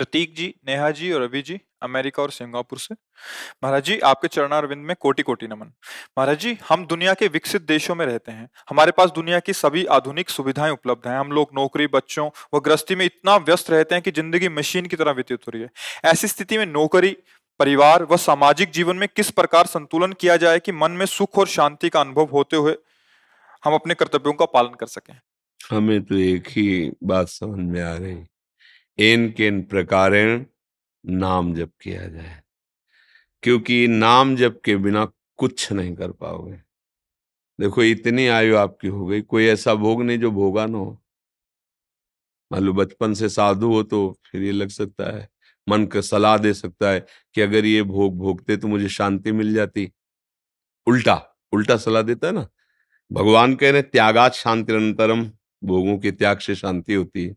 प्रतीक जी, नेहा जी और रवि जी, अमेरिका और सिंगापुर से। महाराज जी, आपके चरणारविंद में कोटि कोटि नमन। महाराज जी, हम दुनिया के विकसित देशों में रहते हैं। हमारे पास दुनिया की सभी आधुनिक सुविधाएं उपलब्ध हैं। हम लोग नौकरी, बच्चों व गृहस्थी में इतना व्यस्त रहते हैं कि जिंदगी मशीन की तरह व्यतीत हो रही है। ऐसी स्थिति में नौकरी, परिवार व सामाजिक जीवन में किस प्रकार संतुलन किया जाए कि मन में सुख और शांति का अनुभव होते हुए हम अपने कर्तव्यों का पालन कर सकें। हमें तो एक ही बात समझ में आ रही, एन केन प्रकारेण नाम जप किया जाए, क्योंकि नाम जप के बिना कुछ नहीं कर पाओगे। देखो, इतनी आयु आपकी हो गई, कोई ऐसा भोग नहीं जो भोगा ना हो। मान लो बचपन से साधु हो तो फिर ये लग सकता है, मन को सलाह दे सकता है कि अगर ये भोग भोगते तो मुझे शांति मिल जाती। उल्टा उल्टा सलाह देता है ना। भगवान कह रहे त्यागात शांति अनंतरम, भोगों के त्याग से शांति होती है।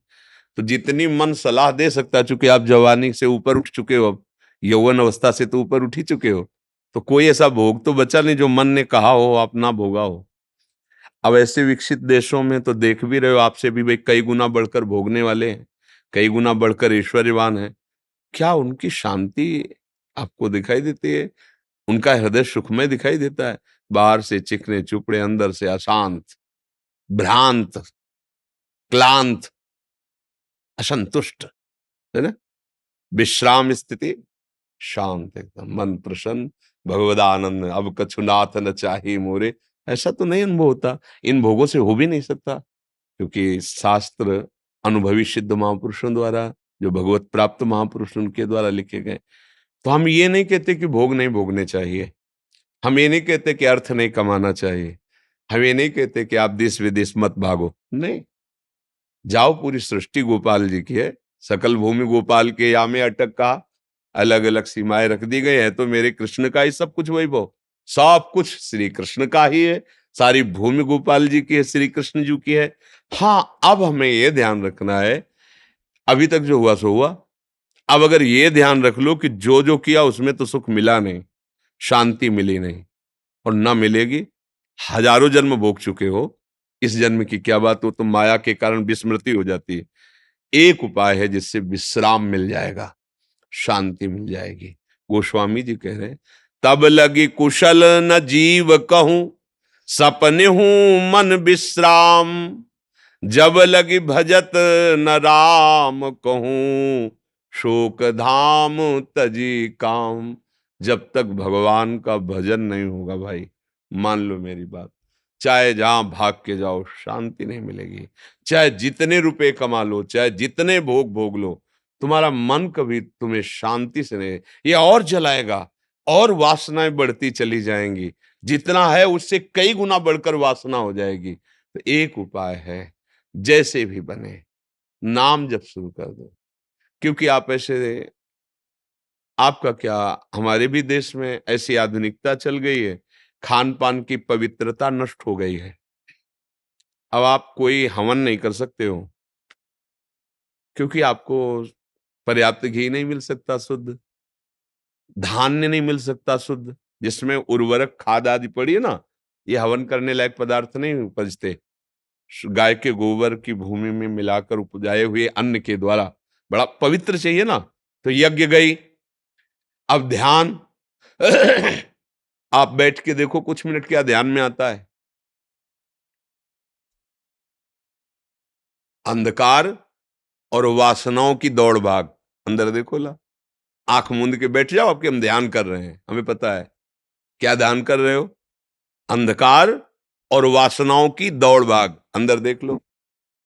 तो जितनी मन सलाह दे सकता है, चूंकि आप जवानी से ऊपर उठ चुके हो, अब यौवन अवस्था से तो ऊपर उठ ही चुके हो, तो कोई ऐसा भोग तो बचा नहीं जो मन ने कहा हो आप ना भोगा हो। अब ऐसे विकसित देशों में तो देख भी रहे हो, आपसे भी भाई कई गुना बढ़कर भोगने वाले हैं, कई गुना बढ़कर ऐश्वर्यवान है। क्या उनकी शांति आपको दिखाई देती है? उनका हृदय सुखमय दिखाई देता है? बाहर से चिकने चुपड़े, अंदर से अशांत, भ्रांत, क्लांत, असंतुष्ट, है ना। विश्राम स्थिति, शांत, एकदम मन प्रसन्न, भगवदानंद, अब कछु नाथ न चाही मोरे। ऐसा तो नहीं अनुभव होता, इन भोगों से हो भी नहीं सकता, क्योंकि शास्त्र अनुभवी सिद्ध महापुरुषों द्वारा, जो भगवत प्राप्त महापुरुष उनके द्वारा लिखे गए। तो हम ये नहीं कहते कि भोग नहीं भोगने चाहिए, हम ये नहीं कहते कि अर्थ नहीं कमाना चाहिए, हम ये नहीं कहते कि आप देश विदेश मत भागो, नहीं। जाओ, पूरी सृष्टि गोपाल जी की है, सकल भूमि गोपाल के या में अटक का, अलग अलग सीमाएं रख दी गई है, तो मेरे कृष्ण का ही सब कुछ वैभव, सब कुछ श्री कृष्ण का ही है। सारी भूमि गोपाल जी की है, श्री कृष्ण जी की है। हाँ, अब हमें यह ध्यान रखना है, अभी तक जो हुआ सो हुआ। अब अगर ये ध्यान रख लो कि जो जो किया उसमें तो सुख मिला नहीं, शांति मिली नहीं, और ना मिलेगी। हजारों जन्म भोग चुके हो, इस जन्म की क्या बात हो, तो माया के कारण विस्मृति हो जाती है। एक उपाय है जिससे विश्राम मिल जाएगा, शांति मिल जाएगी। गोस्वामी जी कह रहे हैं, तब लगी कुशल न जीव कहूं, सपने हूं मन विश्राम। जब लगी भजत न राम कहूं, शोक धाम तजी काम। जब तक भगवान का भजन नहीं होगा भाई, मान लो मेरी बात, चाहे जहां भाग के जाओ शांति नहीं मिलेगी। चाहे जितने रुपए कमा लो, चाहे जितने भोग भोग लो, तुम्हारा मन कभी तुम्हें शांति से नहीं, ये और जलाएगा, और वासनाएं बढ़ती चली जाएंगी। जितना है उससे कई गुना बढ़कर वासना हो जाएगी। तो एक उपाय है, जैसे भी बने नाम जप शुरू कर दो। क्योंकि आप ऐसे, आपका क्या, हमारे भी देश में ऐसी आधुनिकता चल गई है, खान पान की पवित्रता नष्ट हो गई है। अब आप कोई हवन नहीं कर सकते हो, क्योंकि आपको पर्याप्त घी नहीं मिल सकता शुद्ध, धान्य नहीं मिल सकता शुद्ध, जिसमें उर्वरक खाद आदि पड़ी है ना, ये हवन करने लायक पदार्थ नहीं उपजते। गाय के गोबर की भूमि में मिलाकर उपजाए हुए अन्न के द्वारा, बड़ा पवित्र चाहिए ना। तो यज्ञ गई। अब ध्यान आप बैठ के देखो कुछ मिनट, क्या ध्यान में आता है? अंधकार और वासनाओं की दौड़ भाग। अंदर देखो ला, आंख मूंद के बैठ जाओ, आपके हम ध्यान कर रहे हैं, हमें पता है क्या ध्यान कर रहे हो। अंधकार और वासनाओं की दौड़ भाग, अंदर देख लो।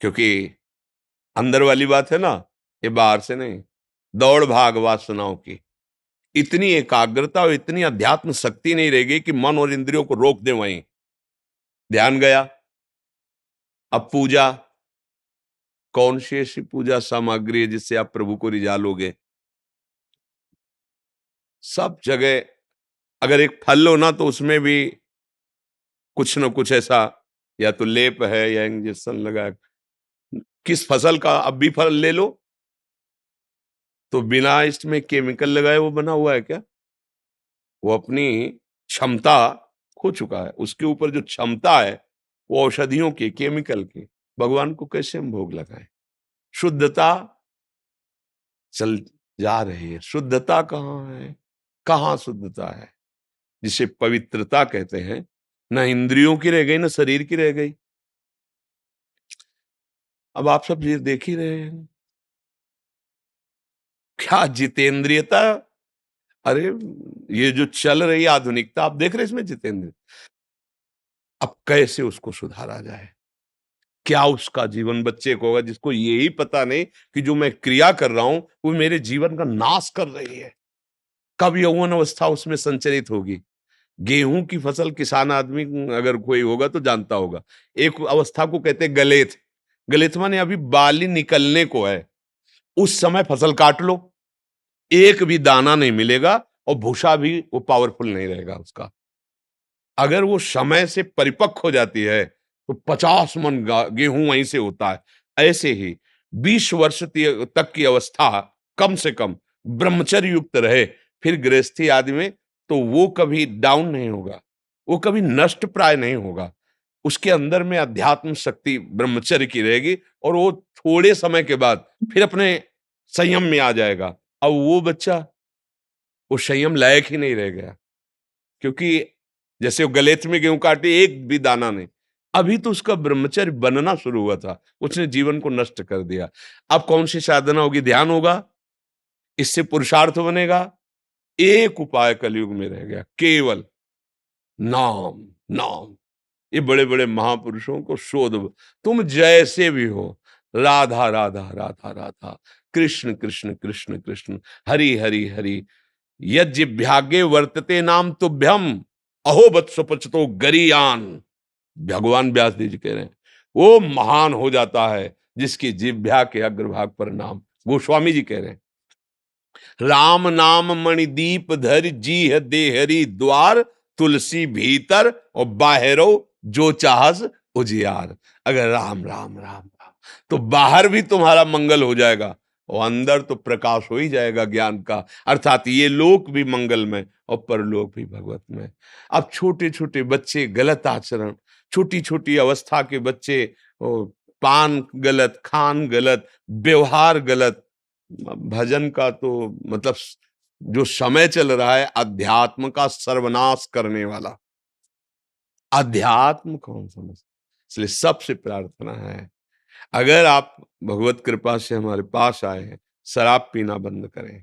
क्योंकि अंदर वाली बात है ना, ये बाहर से नहीं। दौड़ भाग वासनाओं की, इतनी एकाग्रता और इतनी अध्यात्म शक्ति नहीं रहेगी कि मन और इंद्रियों को रोक दे वहीं। ध्यान गया। अब पूजा, कौन सी ऐसी पूजा सामग्री है जिससे आप प्रभु को रिझा लोगे? सब जगह अगर एक फल लो ना, तो उसमें भी कुछ न कुछ ऐसा, या तो लेप है या इंजेक्शन लगा है। किस फसल का अब भी फल ले लो, तो बिना इसमें केमिकल लगाए वो बना हुआ है क्या? वो अपनी क्षमता खो चुका है। उसके ऊपर जो क्षमता है वो औषधियों की, केमिकल की। भगवान को कैसे हम भोग लगाएं? शुद्धता चल जा रही है। शुद्धता कहाँ है? कहाँ शुद्धता है? जिसे पवित्रता कहते हैं, ना इंद्रियों की रह गई ना शरीर की रह गई। अब आप सब ये देख ही रहे हैं, क्या जितेंद्रियता। अरे ये जो चल रही आधुनिकता आप देख रहे हैं, इसमें जितेंद्र, अब कैसे उसको सुधारा जाए? क्या उसका जीवन बच्चे को होगा जिसको यही पता नहीं कि जो मैं क्रिया कर रहा हूं वो मेरे जीवन का नाश कर रही है? कब यौवन अवस्था उसमें संचरित होगी? गेहूं की फसल किसान आदमी अगर कोई होगा तो जानता होगा, एक अवस्था को कहते हैं गलेथ। गलेथ माने अभी बाली निकलने को है, उस समय फसल काट लो, एक भी दाना नहीं मिलेगा और भूसा भी वो पावरफुल नहीं रहेगा उसका। अगर वो समय से परिपक्व हो जाती है तो 50 मन गेहूं वहीं से होता है। ऐसे ही 20 वर्ष तक की अवस्था कम से कम ब्रह्मचर्य युक्त रहे, फिर गृहस्थी आदि में, तो वो कभी डाउन नहीं होगा, वो कभी नष्ट प्राय नहीं होगा। उसके अंदर में अध्यात्म शक्ति ब्रह्मचर्य की रहेगी और वो थोड़े समय के बाद फिर अपने संयम में आ जाएगा। अब वो बच्चा वो संयम लायक ही नहीं रह गया, क्योंकि जैसे वो गलेथ में गेहूं काटे एक भी दाना नहीं, अभी तो उसका ब्रह्मचर्य बनना शुरू हुआ था, उसने जीवन को नष्ट कर दिया। अब कौन सी साधना होगी? ध्यान होगा, इससे पुरुषार्थ बनेगा। एक उपाय कलयुग में रह गया, केवल नाम। नाम, ये बड़े बड़े महापुरुषों को शोध, तुम जैसे भी हो, राधा राधा राधा राधा, कृष्ण कृष्ण कृष्ण कृष्ण, हरि हरि हरि, यज्ञ वर्तते नाम तुभ्यम, अहो वत्सपचतो गरीयान। भगवान व्यास जी कह रहे हैं वो महान हो जाता है जिसकी जिह्वा के अग्रभाग पर नाम। गोस्वामी जी कह रहे हैं राम नाम मणिदीप धर जी है देहरी द्वार, तुलसी भीतर और बाहरो जो चाहस उजियार। अगर राम राम राम राम तो बाहर भी तुम्हारा मंगल हो जाएगा और अंदर तो प्रकाश हो ही जाएगा ज्ञान का, अर्थात ये लोक भी मंगलमय और परलोक भी भगवतमय। अब छोटे छोटे बच्चे गलत आचरण, छोटी छोटी अवस्था के बच्चे पान गलत, खान गलत, व्यवहार गलत। भजन का तो मतलब जो समय चल रहा है अध्यात्म का सर्वनाश करने वाला, अध्यात्म कौन समझ। इसलिए सबसे प्रार्थना है, अगर आप भगवत कृपा से हमारे पास आए हैं, शराब पीना बंद करें।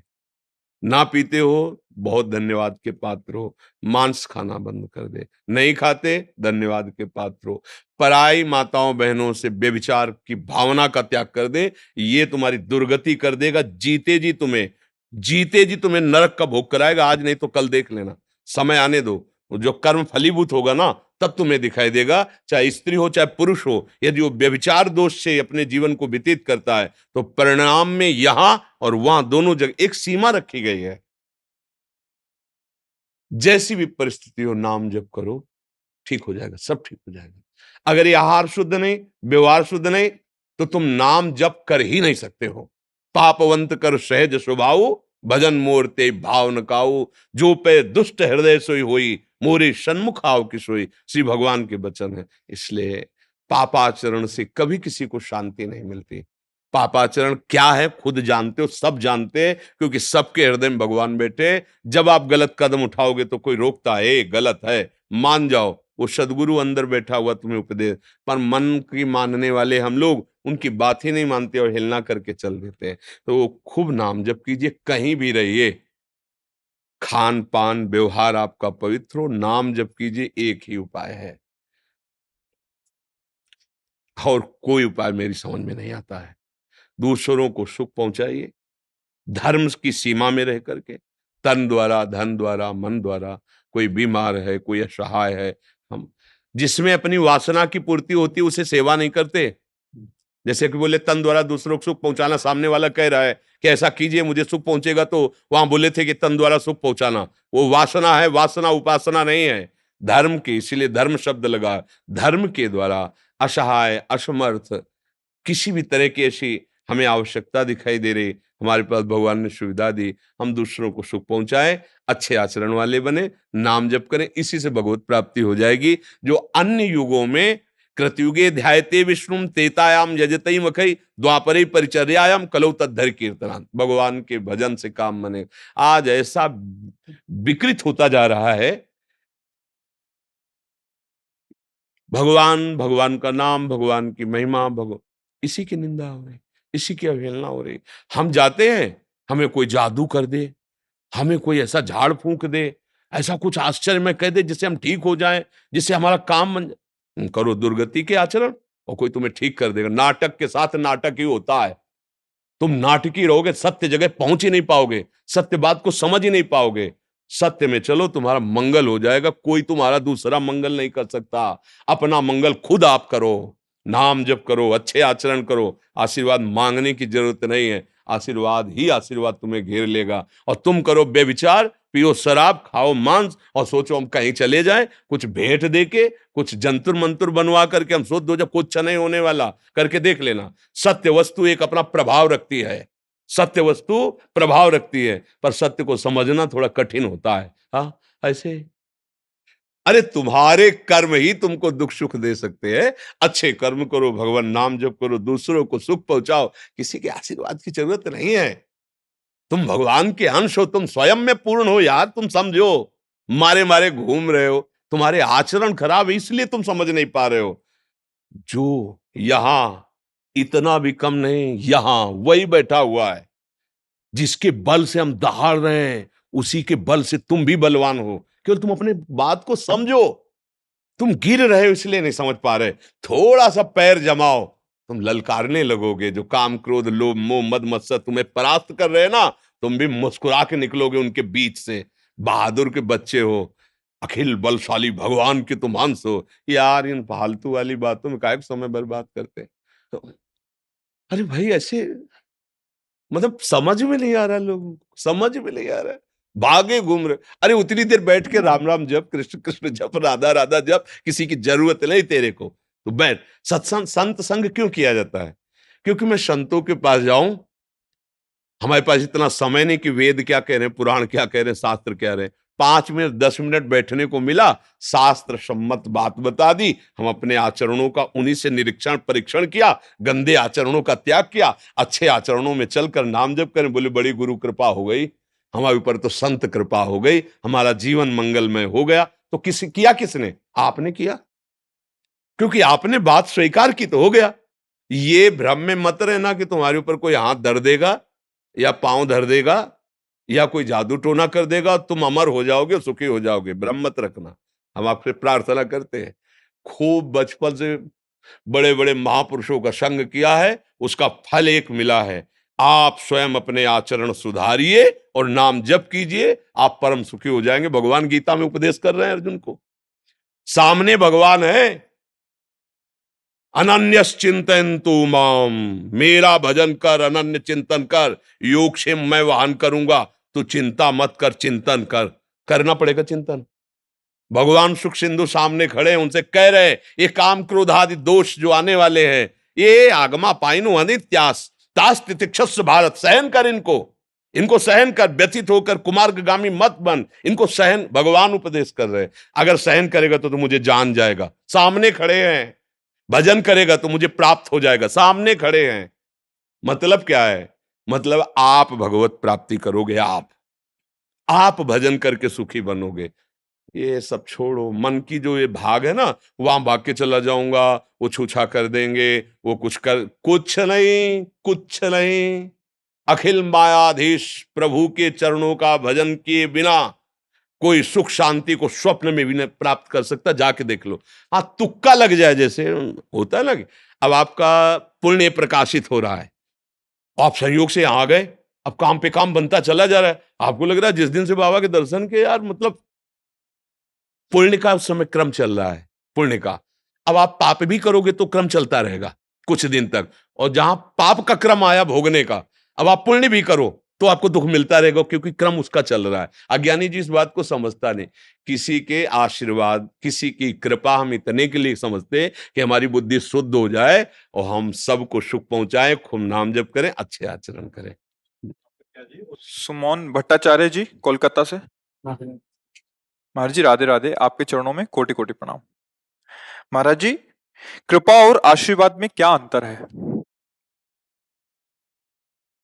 ना पीते हो बहुत धन्यवाद के पात्र हो, मांस खाना बंद कर दे। नहीं खाते धन्यवाद के पात्र हो। पराई माताओं बहनों से व्यभिचार की भावना का त्याग कर दे, ये तुम्हारी दुर्गति कर देगा। जीते जी तुम्हें नरक का भोग कराएगा, आज नहीं तो कल देख लेना। समय आने दो, जो कर्म फलीभूत होगा ना तब तुम्हें दिखाई देगा। चाहे स्त्री हो चाहे पुरुष हो, यदि वो व्यभिचार दोष से अपने जीवन को व्यतीत करता है तो परिणाम में यहां और वहां दोनों जगह एक सीमा रखी गई है। जैसी भी परिस्थिति हो नाम जप करो, ठीक हो जाएगा, सब ठीक हो जाएगा। अगर ये आहार शुद्ध नहीं, व्यवहार शुद्ध नहीं, तो तुम नाम जप कर ही नहीं सकते हो। पापवंत कर सहज स्वभाव, भजन मोरते भाव न काऊ, जो पे दुष्ट हृदय सोई होई, मोरे सन्मुख आव की सोई। श्री भगवान के वचन है। इसलिए पापाचरण से कभी किसी को शांति नहीं मिलती। पापाचरण क्या है खुद जानते हो, सब जानते हैं, क्योंकि सबके हृदय में भगवान बैठे। जब आप गलत कदम उठाओगे तो कोई रोकता है, गलत है मान जाओ, वो सदगुरु अंदर बैठा हुआ तुम्हें उपदेश। पर मन की मानने वाले हम लोग उनकी बात ही नहीं मानते और हिलना करके चल देते हैं। तो खूब नाम जप कीजिए, कहीं भी रहिए, खान पान व्यवहार आपका पवित्र हो, नाम जप कीजिए, एक ही उपाय है और कोई उपाय मेरी समझ में नहीं आता है। दूसरों को सुख पहुंचाइए, धर्म की सीमा में रह करके, तन द्वारा, धन द्वारा, मन द्वारा। कोई बीमार है, कोई असहाय है, हम जिसमें अपनी वासना की पूर्ति होती है उसे सेवा नहीं करते। जैसे कि बोले तन द्वारा दूसरों को सुख पहुंचाना, सामने वाला कह रहा है कि ऐसा कीजिए मुझे सुख पहुंचेगा, तो वहां बोले थे कि तन द्वारा सुख पहुंचाना, वो वासना है, वासना उपासना नहीं है। धर्म की, इसीलिए धर्म शब्द लगा। धर्म के द्वारा असहाय, असमर्थ, किसी भी तरह की ऐसी हमें आवश्यकता दिखाई दे रही, हमारे पास भगवान ने सुविधा दी, हम दूसरों को सुख पहुंचाए, अच्छे आचरण वाले बने, नाम जप करें, इसी से भगवत प्राप्ति हो जाएगी। जो अन्य युगों में कृतयुगे ध्यायते विष्णुम तेतायाम यजतई मखई द्वापरे परिचर्यायाम कलौ तद्धर कीर्तनात्। भगवान के भजन से काम बने। आज ऐसा विकृत होता जा रहा है, भगवान, भगवान का नाम, भगवान की महिमा, इसी की निंदा हो रही, इसी की अवहेलना हो रही। हम जाते हैं, हमें कोई जादू कर दे, हमें कोई ऐसा झाड़ फूंक दे, ऐसा कुछ आश्चर्य में कह दे जिससे हम ठीक हो जाएं, जिससे हमारा काम बन जाए। करो दुर्गति के आचरण और कोई तुम्हें ठीक कर देगा। नाटक के साथ नाटक ही होता है। तुम नाटकी रहोगे, सत्य जगह पहुंच ही नहीं पाओगे, सत्य बात को समझ ही नहीं पाओगे। सत्य में चलो, तुम्हारा मंगल हो जाएगा। कोई तुम्हारा दूसरा मंगल नहीं कर सकता। अपना मंगल खुद आप करो। नाम जप करो, अच्छे आचरण करो। आशीर्वाद मांगने की जरूरत नहीं है, आशीर्वाद ही आशीर्वाद तुम्हें घेर लेगा। और तुम करो बेविचार, पियो शराब, खाओ मांस और सोचो हम कहीं चले जाएं, कुछ भेंट देके, कुछ जंतुर मंतुर बनवा करके हम सोच दो जब कुछ नहीं होने वाला, करके देख लेना। सत्य वस्तु एक अपना प्रभाव रखती है, सत्य वस्तु प्रभाव रखती है, पर सत्य को समझना थोड़ा कठिन होता है। हाँ, ऐसे अरे तुम्हारे कर्म ही तुमको दुख सुख दे सकते हैं। अच्छे कर्म करो, भगवान नाम जप करो, दूसरों को सुख पहुंचाओ। किसी के आशीर्वाद की जरूरत नहीं है। तुम भगवान के अंश हो, तुम स्वयं में पूर्ण हो यार। तुम समझो, मारे मारे घूम रहे हो, तुम्हारे आचरण खराब है इसलिए तुम समझ नहीं पा रहे हो। जो यहां इतना भी कम नहीं, यहां वही बैठा हुआ है जिसके बल से हम दहाड़ रहे हैं, उसी के बल से तुम भी बलवान हो। केवल तुम अपने बात को समझो। तुम गिर रहे हो इसलिए नहीं समझ पा रहे। थोड़ा सा पैर जमाओ, तुम ललकारने लगोगे। जो काम क्रोध लोभ मोह मद मत्सर तुम्हें परास्त कर रहे हैं ना, तुम भी मुस्कुरा के निकलोगे उनके बीच से। बहादुर के बच्चे हो, अखिल बलशाली भगवान के तुम अंश हो। यार इन फालतू वाली बातों में काहे को समय बर्बाद करते हैं? तो अरे भाई ऐसे, मतलब समझ में नहीं आ रहा, लोगों को समझ में नहीं आ रहा है। भागे घूम रहे। अरे उतनी देर बैठ के राम राम जप, कृष्ण कृष्ण जप, राधा राधा जप, किसी की जरूरत नहीं तेरे को। तो बैठ। सत्संग संत संग क्यों किया जाता है? क्योंकि मैं संतों के पास जाऊं, हमारे पास इतना समय नहीं कि वेद क्या कह रहे हैं, पुराण क्या कह रहे हैं, शास्त्र क्या रहे हैं। 5 मिनट 10 मिनट बैठने को मिला, शास्त्र सम्मत बात बता दी, हम अपने आचरणों का उन्हीं से निरीक्षण परीक्षण किया, गंदे आचरणों का त्याग किया, अच्छे आचरणों में चलकर नाम जप करें। बोले बड़ी गुरु कृपा हो गई हमारे ऊपर, तो संत कृपा हो गई, हमारा जीवन मंगलमय हो गया। तो किसने? आपने किया, क्योंकि आपने बात स्वीकार की तो हो गया। ये भ्रम में मत रहना कि तुम्हारे ऊपर कोई हाथ धर देगा या पांव धर देगा या कोई जादू टोना कर देगा, तुम अमर हो जाओगे, सुखी हो जाओगे। भ्रम मत रखना। हम आपसे प्रार्थना करते हैं, खूब बचपन से बड़े बड़े महापुरुषों का संग किया है, उसका फल एक मिला है। आप स्वयं अपने आचरण सुधारिए और नाम जप कीजिए, आप परम सुखी हो जाएंगे। भगवान गीता में उपदेश कर रहे हैं अर्जुन को। सामने भगवान है, अनन्यश्चिंतयन्तु माम, मेरा भजन कर, अनन्य चिंतन कर, योगक्षेम मैं वाहन करूंगा। तो चिंता मत कर, चिंतन कर। करना पड़ेगा चिंतन। भगवान सुख सिंधु सामने खड़े हैं, उनसे कह रहे हैं ये काम क्रोध आदि दोष जो आने वाले हैं, ये आगमा पाइनु अनित्यास तास तितिक्षस्व भारत, सहन कर इनको, इनको सहन कर। व्यथित होकर कुमार्गामी मत बन, इनको सहन, भगवान उपदेश कर रहे हैं। अगर सहन करेगा तो मुझे जान जाएगा। सामने खड़े हैं, भजन करेगा तो मुझे प्राप्त हो जाएगा। सामने खड़े हैं। मतलब क्या है? मतलब आप भगवत प्राप्ति करोगे। आप भजन करके सुखी बनोगे। ये सब छोड़ो। मन की जो ये भाग है ना, वहां भाग के चला जाऊंगा, वो छूछा कर देंगे, वो कुछ नहीं, कुछ नहीं। अखिल मायाधीश प्रभु के चरणों का भजन किए बिना कोई सुख शांति को स्वप्न में भी नहीं प्राप्त कर सकता। जाके देख लो। हाँ, तुक्का लग जाए, जैसे होता है ना कि अब आपका पुण्य प्रकाशित हो रहा है, आप संयोग से यहां आ गए, अब काम पे काम बनता चला जा रहा है। आपको लग रहा है जिस दिन से बाबा के दर्शन के, यार मतलब पुण्य का उस समय क्रम चल रहा है, पुण्य का। अब आप पाप भी करोगे तो क्रम चलता रहेगा कुछ दिन तक, और जहां पाप का क्रम आया भोगने का, अब आप पुण्य भी करो तो आपको दुख मिलता रहेगा, क्योंकि क्रम उसका चल रहा है। अज्ञानी जी इस बात को समझता नहीं। किसी के आशीर्वाद, किसी की कृपा हम इतने के लिए समझते हैं कि हमारी बुद्धि शुद्ध हो जाए और हम सबको सुख पहुंचाएं, खूब नाम जप करें, अच्छे आचरण करें। सुमन भट्टाचार्य जी, कोलकाता से। महाराज जी राधे राधे, आपके चरणों में कोटि कोटि प्रणाम। महाराज जी, कृपा और आशीर्वाद में क्या अंतर है?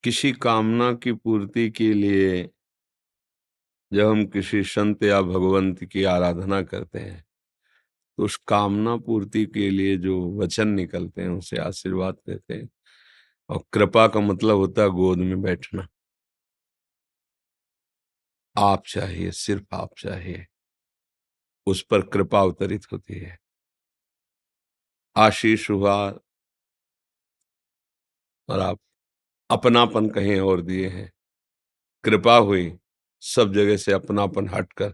किसी कामना की पूर्ति के लिए जब हम किसी संत या भगवंत की आराधना करते हैं, तो उस कामना पूर्ति के लिए जो वचन निकलते हैं उसे आशीर्वाद देते हैं। और कृपा का मतलब होता है गोद में बैठना। आप चाहिए, सिर्फ आप चाहिए, उस पर कृपा अवतरित होती है। आशीष हुआ और आप अपनापन कहीं और दिए हैं। कृपा हुई, सब जगह से अपनापन हटकर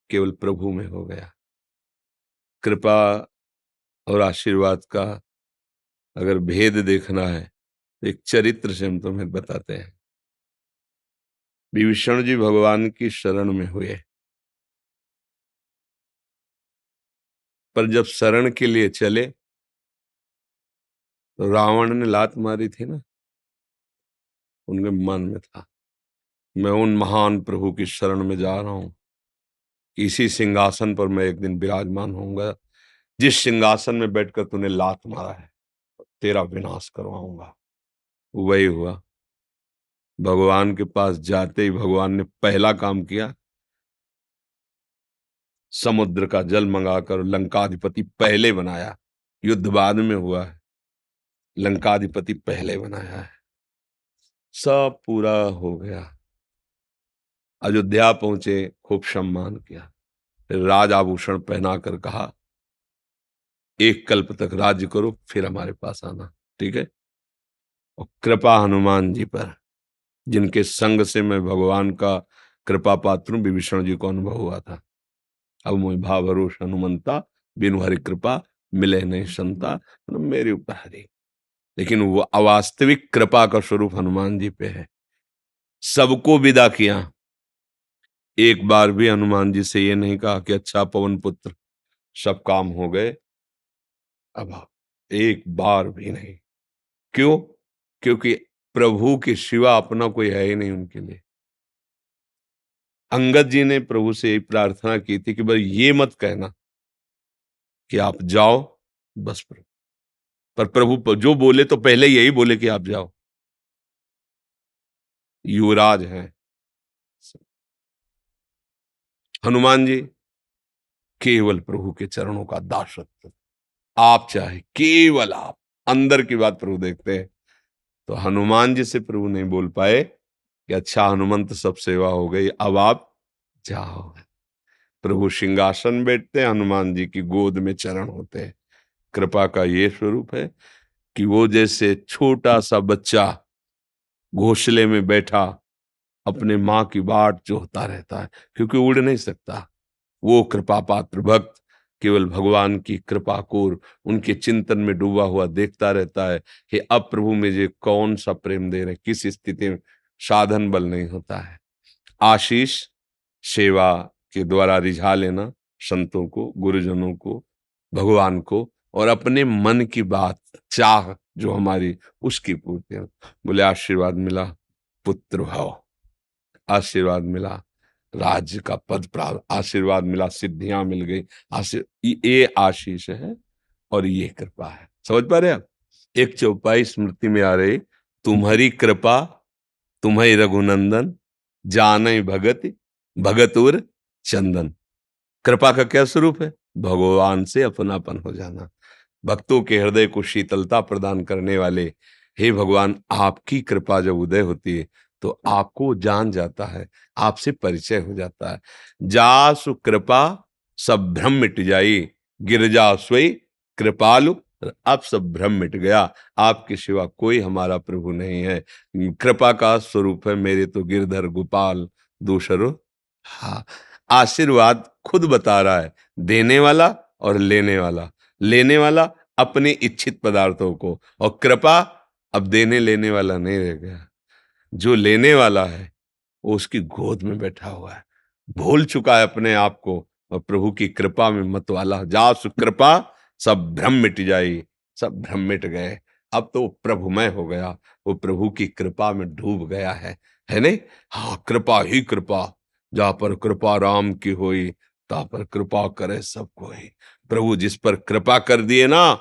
केवल प्रभु में हो गया। कृपा और आशीर्वाद का अगर भेद देखना है तो एक चरित्र से हम तुम्हें बताते हैं। विभीषण जी भगवान की शरण में हुए, पर जब शरण के लिए चले तो रावण ने लात मारी थी ना, उनके मन में था, मैं उन महान प्रभु की शरण में जा रहा हूं कि इसी सिंहासन पर मैं एक दिन विराजमान होऊंगा, जिस सिंहासन में बैठकर तूने लात मारा है, तेरा विनाश करवाऊंगा। वही हुआ। भगवान के पास जाते ही भगवान ने पहला काम किया, समुद्र का जल मंगाकर लंकाधिपति पहले बनाया। युद्ध बाद में हुआ है, लंकाधिपति पहले बनाया है। सब पूरा हो गया, अयोध्या पहुंचे, खूब सम्मान किया, फिर राज आभूषण पहनाकर कहा एक कल्प तक राज्य करो, फिर हमारे पास आना, ठीक है। और कृपा हनुमान जी पर, जिनके संग से मैं भगवान का कृपा पात्र हूं, विभीषण जी को अनुभव हुआ था। अब मोहि भाव भरोस हनुमंता, बिनु हरि कृपा मिले नहीं संता, मतलब मेरे ऊपर हरि। लेकिन वो अवास्तविक कृपा का स्वरूप हनुमान जी पे है। सबको विदा किया, एक बार भी हनुमान जी से ये नहीं कहा कि अच्छा पवन पुत्र सब काम हो गए, अब आप, एक बार भी नहीं। क्यों? क्योंकि प्रभु के सिवा अपना कोई है ही नहीं उनके लिए। अंगद जी ने प्रभु से यही प्रार्थना की थी कि भाई ये मत कहना कि आप जाओ, बस प्रभु। पर प्रभु जो बोले तो पहले यही बोले कि आप जाओ। युवराज हैं हनुमान जी, केवल प्रभु के चरणों का दासत्व। आप चाहे केवल आप, अंदर की बात प्रभु देखते हैं। तो हनुमान जी से प्रभु नहीं बोल पाए कि अच्छा हनुमंत सब सेवा हो गई, अब आप जाओ। प्रभु सिंहासन बैठते हैं, हनुमान जी की गोद में चरण होते हैं। कृपा का ये स्वरूप है कि वो जैसे छोटा सा बच्चा घोंसले में बैठा अपने माँ की बाट जोहता रहता है, क्योंकि उड़ नहीं सकता। वो कृपा पात्र भक्त केवल भगवान की कृपा को उनके चिंतन में डूबा हुआ देखता रहता है कि अब प्रभु मुझे कौन सा प्रेम दे रहे, किस स्थिति में। साधन बल नहीं होता है, आशीष सेवा के द्वारा रिझा लेना संतों को, गुरुजनों को, भगवान को, और अपने मन की बात, चाह जो हमारी, उसकी पूर्ति हो। बोले आशीर्वाद मिला, पुत्र भाव, आशीर्वाद मिला, राज्य का पद प्राप्त, आशीर्वाद मिला, सिद्धियां मिल गई, ये आशीष है और ये कृपा है। समझ पा रहे आप? एक चौपाई स्मृति में आ रही, तुम्हारी कृपा तुम्हें रघुनंदन, जानई भगत भगत उर चंदन। कृपा का क्या स्वरूप है? भगवान से अपनापन हो जाना, भक्तों के हृदय को शीतलता प्रदान करने वाले। हे भगवान, आपकी कृपा जब उदय होती है तो आपको जान जाता है, आपसे परिचय हो जाता है। जासु कृपा सब भ्रम मिट जाई, गिरजा सोई कृपालु, अब सब भ्रम मिट गया। आपके सिवा कोई हमारा प्रभु नहीं है। कृपा का स्वरूप है मेरे तो गिरधर गोपाल दूसरो। हाँ, आशीर्वाद खुद बता रहा है, देने वाला और लेने वाला। लेने वाला अपने इच्छित पदार्थों को, और कृपा अब देने लेने वाला नहीं रह गया। जो लेने वाला है वो उसकी गोद में बैठा हुआ है, भूल चुका है अपने आप को, और प्रभु की कृपा में मतवाला। जासु कृपा सब भ्रम मिट जाई, सब भ्रम मिट गए। अब तो प्रभुमय हो गया, वो प्रभु की कृपा में डूब गया है नहीं? हाँ, कृपा ही कृपा, जहां पर कृपा राम की होई, ता पर कृपा करे सब कोई। प्रभु जिस पर कृपा कर दिए ना,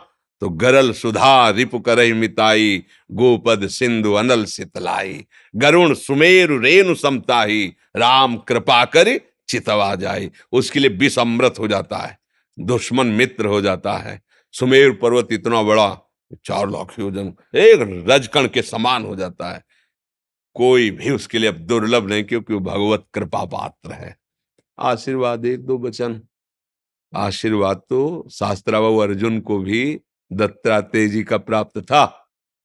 तो गरल सुधा रिपु करहि मिताई, गोपद सिंधु अनल सितलाई। गरुण सुमेरु रेणु समताही, राम कृपा कर चितवा जाई। उसके लिए विष अमृत हो जाता है, दुश्मन मित्र हो जाता है। सुमेरु पर्वत इतना बड़ा, 4 लाख योजन, एक रजकण के समान हो जाता है। कोई भी उसके लिए अब दुर्लभ नहीं, क्योंकि वो भगवत कृपा पात्र है। आशीर्वाद 1-2 वचन। आशीर्वाद तो शास्त्राबाहु अर्जुन को भी दत्तात्रेय जी का प्राप्त था।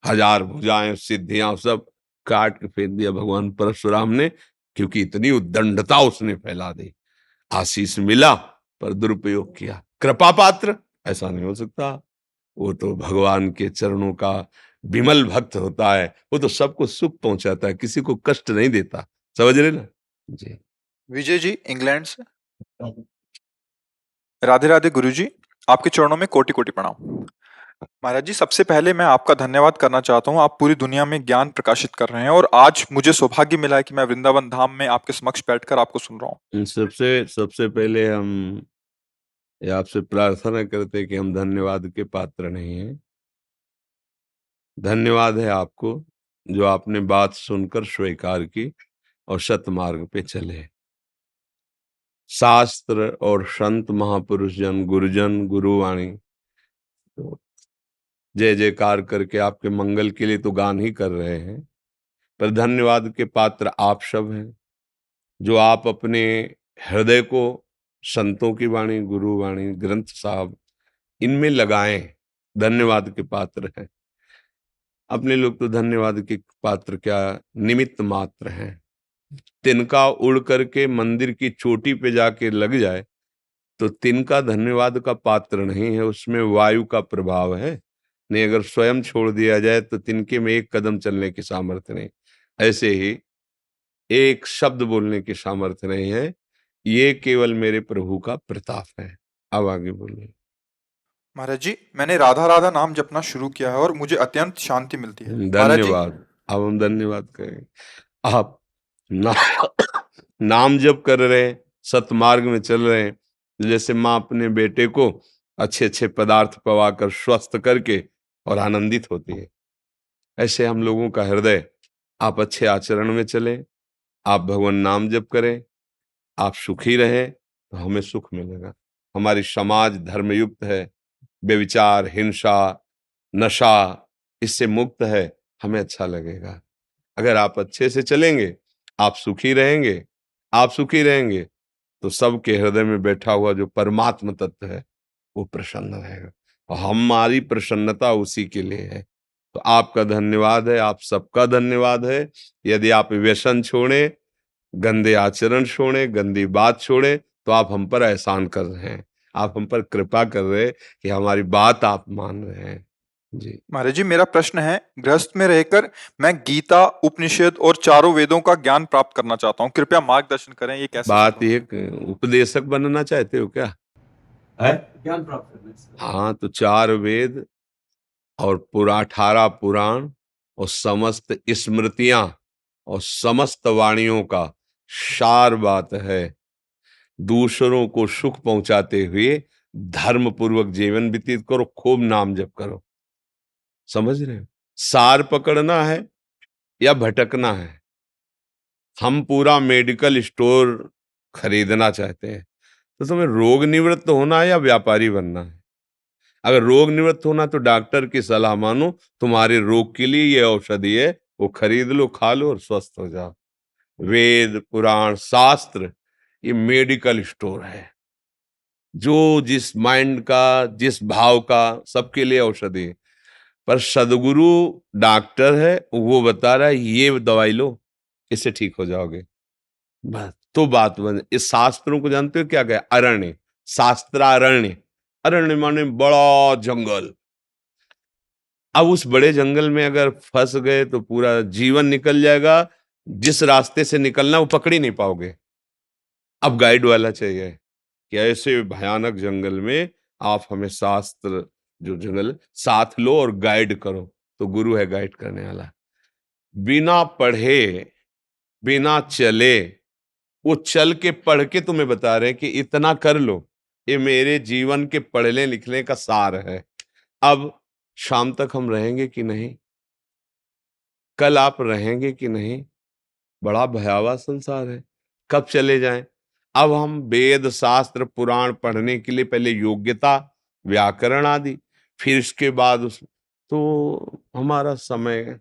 1000 भुजाएं, सिद्धियां सब काट के फेंक दिया भगवान परशुराम ने, क्योंकि इतनी उद्दंडता उसने फैला दी। आशीष मिला पर दुरुपयोग किया। कृपा पात्र ऐसा नहीं हो सकता। वो तो भगवान के चरणों का विमल भक्त होता है। वो तो सबको सुख पहुंचाता है, किसी को कष्ट नहीं देता। समझ रहे ना जी। विजय जी इंग्लैंड से। राधे राधे गुरुजी, आपके चरणों में कोटि कोटि प्रणाम। महाराज जी, सबसे पहले मैं आपका धन्यवाद करना चाहता हूँ। आप पूरी दुनिया में ज्ञान प्रकाशित कर रहे हैं और आज मुझे सौभाग्य मिला है कि मैं वृंदावन धाम में आपके समक्ष बैठकर आपको सुन रहा हूँ। सबसे सबसे पहले हम ये आपसे प्रार्थना करते हैं कि हम धन्यवाद के पात्र नहीं हैं। धन्यवाद है आपको जो आपने बात सुनकर स्वीकार की और सतमार्ग पे चले। शास्त्र और संत महापुरुष जन, गुरुजन, गुरुवाणी तो जय जयकार करके आपके मंगल के लिए तो गान ही कर रहे हैं, पर धन्यवाद के पात्र आप सब हैं, जो आप अपने हृदय को संतों की वाणी, गुरुवाणी, ग्रंथ साहब इनमें लगाएं। धन्यवाद के पात्र हैं। अपने लोग तो धन्यवाद के पात्र क्या, निमित्त मात्र हैं। तिनका उड़ करके मंदिर की चोटी पे जाके लग जाए तो तिनका धन्यवाद का पात्र नहीं है, उसमें वायु का प्रभाव है। नहीं, अगर स्वयं छोड़ दिया जाए तो तिनके में एक कदम चलने की सामर्थ्य नहीं। ऐसे ही एक शब्द बोलने की सामर्थ्य नहीं है। ये केवल मेरे प्रभु का प्रताप है। अब आगे बोलिए। महाराज जी, मैंने राधा राधा नाम जपना शुरू किया है और मुझे अत्यंत शांति मिलती है। महाराज जी, धन्यवाद। अब हम धन्यवाद करें। आप ना, नाम जप कर रहे हैं, सतमार्ग में चल रहे हैं। जैसे माँ अपने बेटे को अच्छे अच्छे पदार्थ पवाकर स्वस्थ करके और आनंदित होती है, ऐसे हम लोगों का हृदय, आप अच्छे आचरण में चलें, आप भगवान नाम जप करें, आप सुखी रहें तो हमें सुख मिलेगा। हमारी समाज धर्मयुक्त है, व्यभिचार, हिंसा, नशा इससे मुक्त है, हमें अच्छा लगेगा। अगर आप अच्छे से चलेंगे, आप सुखी रहेंगे। आप सुखी रहेंगे तो सबके हृदय में बैठा हुआ जो परमात्म तत्व है वो प्रसन्न रहेगा, और हमारी प्रसन्नता उसी के लिए है। तो आपका धन्यवाद है, आप सबका धन्यवाद है। यदि आप व्यसन छोड़ें, गंदे आचरण छोड़ें, गंदी बात छोड़ें, तो आप हम पर एहसान कर रहे हैं, आप हम पर कृपा कर रहे हैं कि हमारी बात आप मान रहे हैं जी। महाराज जी, मेरा प्रश्न है, गृहस्थ में रहकर मैं गीता, उपनिषद और चारों वेदों का ज्ञान प्राप्त करना चाहता हूँ। कृपया मार्गदर्शन करें, ये कैसे बात संभव है? ये उपदेशक बनना चाहते हो क्या है? ज्ञान प्राप्त करने से। हाँ, तो 4 वेद और पूरा 18 पुराण और समस्त स्मृतियां और समस्त वाणियों का सार बात है। दूसरों को सुख पहुंचाते हुए धर्म पूर्वक जीवन व्यतीत करो, खूब नाम जप करो। समझ रहे हो? सार पकड़ना है या भटकना है? हम पूरा मेडिकल स्टोर खरीदना चाहते हैं, तो तुम्हें रोग निवृत्त होना है या व्यापारी बनना है? अगर रोग निवृत्त होना तो डॉक्टर की सलाह मानो, तुम्हारे रोग के लिए ये औषधि है, वो खरीद लो, खा लो और स्वस्थ हो जाओ। वेद, पुराण, शास्त्र ये मेडिकल स्टोर है, जो जिस माइंड का, जिस भाव का, सबके लिए औषधि है। पर सदगुरु डॉक्टर है, वो बता रहा है ये दवाई लो, इससे ठीक हो जाओगे। बस तो बात बन। इस शास्त्रों को जानते हो क्या कहे? अरण्य, शास्त्रारण्य। अरण्य माने बड़ा जंगल। अब उस बड़े जंगल में अगर फंस गए तो पूरा जीवन निकल जाएगा। जिस रास्ते से निकलना वो पकड़ ही नहीं पाओगे। अब गाइड वाला चाहिए कि ऐसे भयानक जंगल में आप हमें शास्त्र, जो जंगल साथ लो और गाइड करो। तो गुरु है गाइड करने वाला। बिना पढ़े, बिना चले, वो चल के पढ़ के तुम्हें बता रहे हैं कि इतना कर लो। ये मेरे जीवन के पढ़ने लिखने का सार है। अब शाम तक हम रहेंगे कि नहीं, कल आप रहेंगे कि नहीं, बड़ा भयावह संसार है, कब चले जाएं। अब हम वेद शास्त्र पुराण पढ़ने के लिए पहले योग्यता, व्याकरण आदि, फिर इसके बाद उस, तो हमारा समय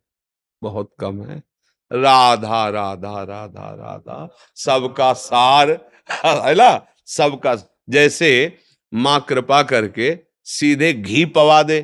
बहुत कम है। राधा राधा राधा राधा सबका सार है ना, सबका। जैसे माँ कृपा करके सीधे घी पवा दे,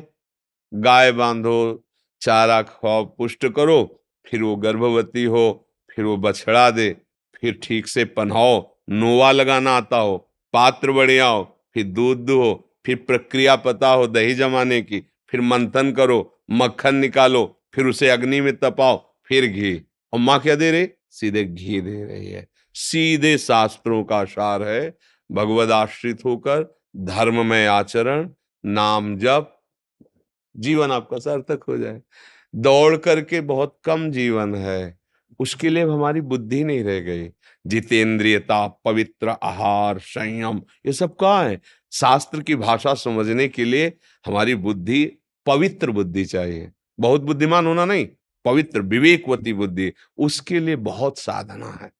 गाय बांधो, चारा खाओ, पुष्ट करो, फिर वो गर्भवती हो, फिर वो बछड़ा दे, फिर ठीक से पन्हाओ, नोवा लगाना आता हो, पात्र बढ़िया हो, फिर दूध दो, फिर प्रक्रिया पता हो दही जमाने की, फिर मंथन करो, मक्खन निकालो, फिर उसे अग्नि में तपाओ, फिर घी। और माँ क्या दे रही, सीधे घी दे रही है। सीधे शास्त्रों का सार है। भगवद आश्रित होकर धर्म में आचरण, नाम जप, जीवन आपका सार्थक हो जाए। दौड़ करके बहुत कम जीवन है, उसके लिए हमारी बुद्धि नहीं रह गई। जितेंद्रियता, पवित्र आहार, संयम, ये सब कहाँ है। शास्त्र की भाषा समझने के लिए हमारी बुद्धि, पवित्र बुद्धि चाहिए। बहुत बुद्धिमान होना नहीं, पवित्र विवेकवती बुद्धि, उसके लिए बहुत साधना है।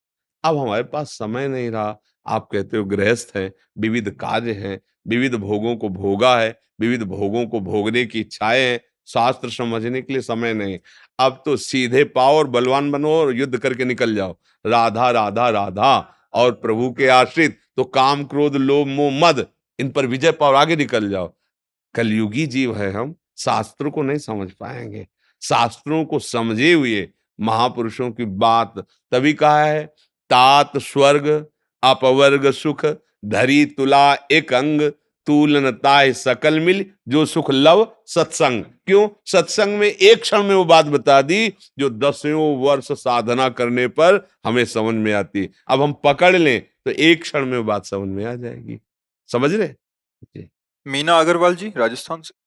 अब हमारे पास समय नहीं रहा। आप कहते हो गृहस्थ है, विविध कार्य हैं, विविध भोगों को भोगा है, विविध भोगों को भोगने की इच्छाएं हैं, शास्त्र समझने के लिए समय नहीं। अब तो सीधे पाओ और बलवान बनो और युद्ध करके निकल जाओ। राधा राधा राधा, और प्रभु के आश्रित तो काम क्रोध लोभ मोह मद, इन पर विजय पाओ, आगे निकल जाओ। कलयुगी जीव है हम, शास्त्रों को नहीं समझ पाएंगे। शास्त्रों को समझे हुए महापुरुषों की बात, तभी कहा है तात स्वर्ग अपवर्ग सुख, धरी तुला एक अंग, तूलन ताय सकल मिल, जो सुख लव सत्संग। क्यों, सत्संग में एक क्षण में वो बात बता दी जो दसियों वर्ष साधना करने पर हमें समझ में आती। अब हम पकड़ लें तो एक क्षण में वो बात समझ में आ जाएगी। समझ रहे जी। मीना अग्रवाल जी, राजस्थान से।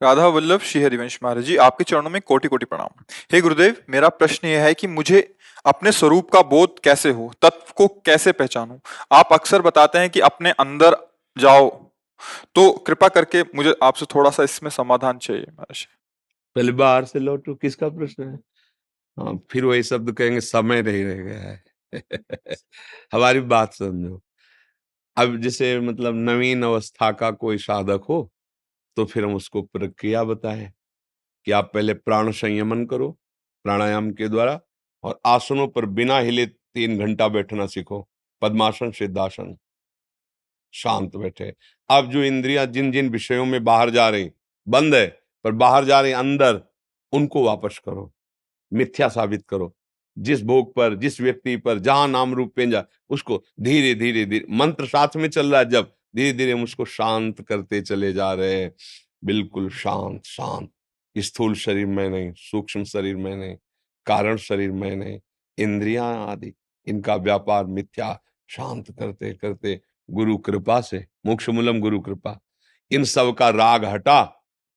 राधा वल्लभ श्री हरिवंश महाराज जी, आपके चरणों में कोटि कोटि प्रणाम। हे गुरुदेव, मेरा प्रश्न यह है कि मुझे अपने स्वरूप का बोध कैसे हो, तत्व को कैसे पहचानूं। आप अक्सर बताते हैं कि अपने अंदर जाओ, तो कृपा करके मुझे आपसे थोड़ा सा इसमें समाधान चाहिए महाराज। पहले बाहर से लौटो, किसका प्रश्न है। हाँ, फिर वही शब्द कहेंगे समय नहीं रह गया है। हमारी बात समझो। अब जैसे मतलब नवीन अवस्था का कोई साधक हो, तो फिर हम उसको प्रक्रिया बताएं कि आप पहले प्राण संयमन करो प्राणायाम के द्वारा, और आसनों पर बिना हिले 3 घंटा बैठना सीखो। पद्मासन, सिद्धासन, शांत बैठे। अब जो इंद्रियां जिन जिन विषयों में बाहर जा रही, बंद है पर बाहर जा रही अंदर, उनको वापस करो, मिथ्या साबित करो। जिस भोग पर, जिस व्यक्ति पर, जहां नाम रूप पेंजा, उसको धीरे धीरे धीरे, मंत्र साथ में चल रहा है, जब धीरे धीरे हम उसको शांत करते चले जा रहे हैं। बिल्कुल शांत शांत। स्थूल शरीर में नहीं, सूक्ष्म शरीर में नहीं, कारण शरीर में नहीं, इंद्रियां आदि इनका व्यापार मिथ्या, शांत करते करते गुरु कृपा से, मोक्ष मूलम गुरु कृपा, इन सब का राग हटा,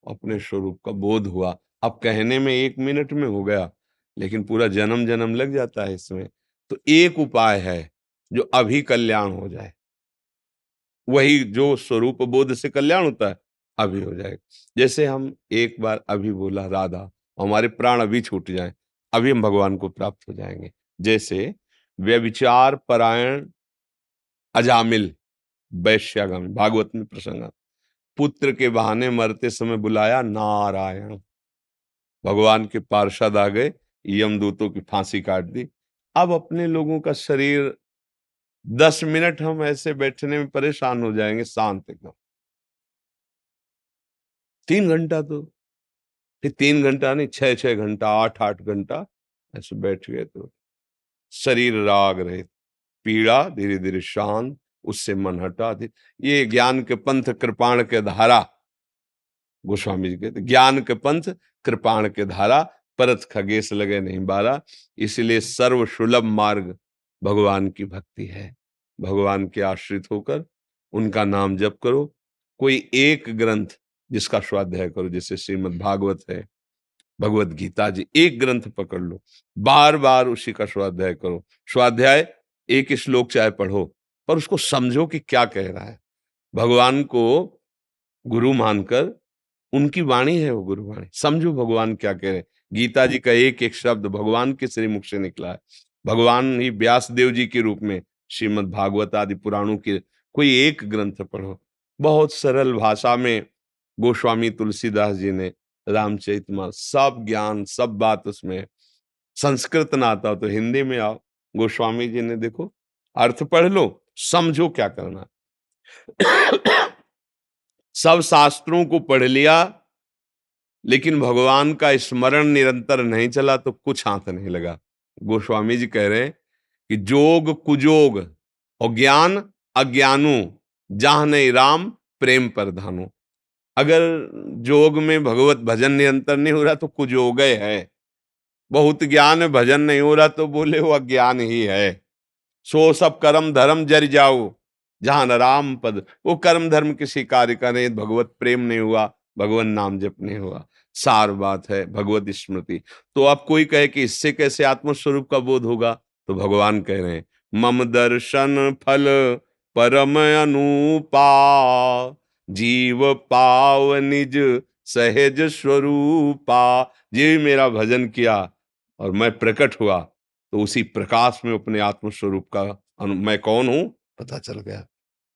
अपने स्वरूप का बोध हुआ। अब कहने में 1 मिनट में हो गया, लेकिन पूरा जन्म जन्म लग जाता है इसमें। तो एक उपाय है जो अभी कल्याण हो जाए, वही जो स्वरूप बोध से कल्याण होता है, अभी हो जाएगा। जैसे हम एक बार अभी बोला राधा, हमारे प्राण अभी छूट जाए, अभी हम भगवान को प्राप्त हो जाएंगे। जैसे व्यभिचार परायण अजामिल वैश्यागम, भागवत में प्रसंग, पुत्र के बहाने मरते समय बुलाया नारायण, भगवान के पार्षद आ गए, यमदूतों की फांसी काट दी। अब अपने लोगों का शरीर 10 मिनट हम ऐसे बैठने में परेशान हो जाएंगे, शांत एकदम। 3 घंटा तो, फिर 3 घंटा नहीं, 6-6 घंटा, 8-8 घंटा ऐसे बैठ गए तो शरीर राग रहित, पीड़ा धीरे धीरे शांत, उससे मन हटा दे। ये ज्ञान के पंथ कृपाण के धारा, गोस्वामी जी कहते ज्ञान के पंथ कृपाण के धारा, परत खगेश लगे नहीं बारा। इसलिए सर्व सुलभ मार्ग भगवान की भक्ति है। भगवान के आश्रित होकर उनका नाम जप करो। कोई एक ग्रंथ जिसका स्वाध्याय करो, जैसे श्रीमद् भागवत है, भगवत गीता जी, एक ग्रंथ पकड़ लो, बार बार उसी का स्वाध्याय करो। स्वाध्याय एक श्लोक चाहे पढ़ो, पर उसको समझो कि क्या कह रहा है। भगवान को गुरु मानकर उनकी वाणी है वो गुरुवाणी। समझो भगवान क्या कह रहे हैं। गीता जी का एक एक शब्द भगवान के श्रीमुख से निकला है। भगवान ही व्यास देव जी के रूप में श्रीमद् भागवत आदि पुराणों के कोई एक ग्रंथ पढ़ो, बहुत सरल भाषा में गोस्वामी तुलसीदास जी ने रामचरितमानस, सब ज्ञान सब बात उसमें है। संस्कृत ना आता हो तो हिंदी में आओ, गोस्वामी जी ने देखो अर्थ पढ़ लो, समझो क्या करना। सब शास्त्रों को पढ़ लिया, लेकिन भगवान का स्मरण निरंतर नहीं चला तो कुछ हाथ नहीं लगा। गोस्वामी जी कह रहे हैं कि जोग कुजोग और ज्ञान अज्ञानू, जहां नहीं राम प्रेम प्रधानो। अगर जोग में भगवत भजन निरंतर नहीं हो रहा तो कुजोग है। बहुत ज्ञान में भजन नहीं हो रहा तो बोले वो अज्ञान ही है। सो सब कर्म धर्म जर जाओ, जहां न राम पद। वो कर्म धर्म किसी कार्य का नहीं, भगवत प्रेम नहीं हुआ, भगवान नाम जप नहीं हुआ। सार बात है भगवत स्मृति। तो अब कोई कहे कि इससे कैसे आत्मस्वरूप का बोध होगा, तो भगवान कह रहे हैं मम दर्शन फल परम अनुपा, जीव पाव निज सहज स्वरूपा। ये मेरा भजन किया और मैं प्रकट हुआ, तो उसी प्रकाश में अपने आत्म स्वरूप का मैं कौन हूं पता चल गया।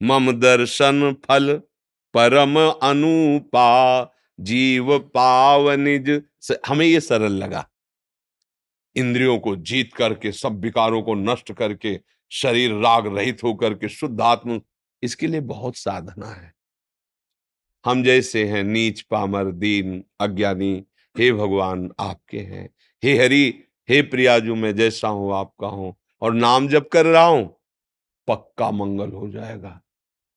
मम दर्शन फल परम अनुपा, जीव पाव निज हमें ये सरल लगा। इंद्रियों को जीत करके, सब विकारों को नष्ट करके, शरीर राग रहित होकर के शुद्ध आत्म, इसके लिए बहुत साधना है। हम जैसे हैं नीच पामर दीन अज्ञानी, हे भगवान आपके हैं। हे हरि, हे प्रियाजू, मैं जैसा हूं आपका हूं और नाम जप कर रहा हूं, पक्का मंगल हो जाएगा।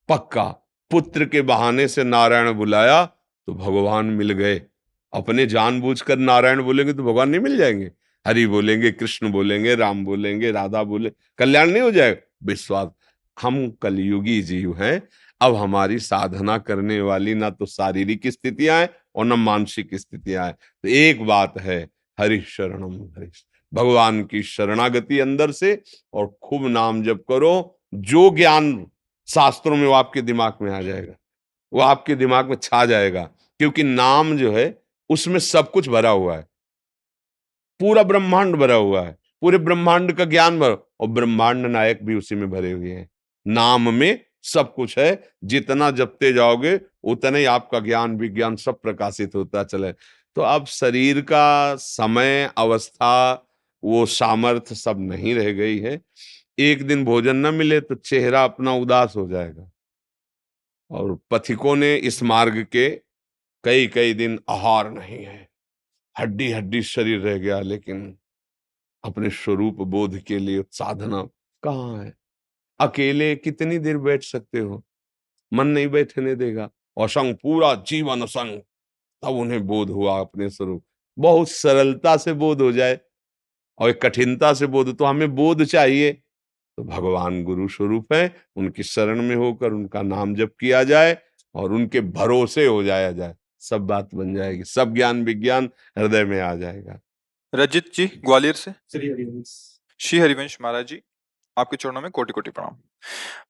पक्का। पुत्र के बहाने से नारायण बुलाया तो भगवान मिल गए। अपने जानबूझकर नारायण बोलेंगे तो भगवान नहीं मिल जाएंगे। हरि बोलेंगे, कृष्ण बोलेंगे, राम बोलेंगे, राधा बोले, कल्याण नहीं हो जाएगा। विश्वास। हम कलयुगी जीव हैं। अब हमारी साधना करने वाली ना तो शारीरिक स्थितियां हैं और ना मानसिक स्थितियां हैं। तो एक बात है, हरि शरणम हरि, भगवान की शरणागति अंदर से, और खूब नाम जप करो। जो ज्ञान शास्त्रों में वो आपके दिमाग में आ जाएगा, वो आपके दिमाग में छा जाएगा। क्योंकि नाम जो है उसमें सब कुछ भरा हुआ है, पूरा ब्रह्मांड भरा हुआ है, पूरे ब्रह्मांड का ज्ञान भरा, और ब्रह्मांड नायक भी उसी में भरे हुए हैं। नाम में सब कुछ है। जितना जपते जाओगे उतना ही आपका ज्ञान विज्ञान सब प्रकाशित होता चले। तो अब शरीर का समय अवस्था, वो सामर्थ्य सब नहीं रह गई है। एक दिन भोजन न मिले तो चेहरा अपना उदास हो जाएगा। और पथिकों ने इस मार्ग के कई कई दिन आहार नहीं है, हड्डी हड्डी शरीर रह गया, लेकिन अपने स्वरूप बोध के लिए साधना कहाँ है। अकेले कितनी देर बैठ सकते हो, मन नहीं बैठने देगा। असंग, पूरा जीवन असंग, तब उन्हें बोध हुआ अपने स्वरूप। बहुत सरलता से बोध हो जाए और एक कठिनता से बोध, तो हमें बोध चाहिए। तो भगवान गुरु स्वरूप है, उनकी शरण में होकर उनका नाम जप किया जाए और उनके भरोसे हो जाया जाए, सब बात बन जाएगी, सब ज्ञान विज्ञान हृदय में आ जाएगा। रजित जी ग्वालियर से। श्री हरिवंश। श्री हरिवंश महाराज जी, आपके चरणों में कोटि कोटि प्रणाम।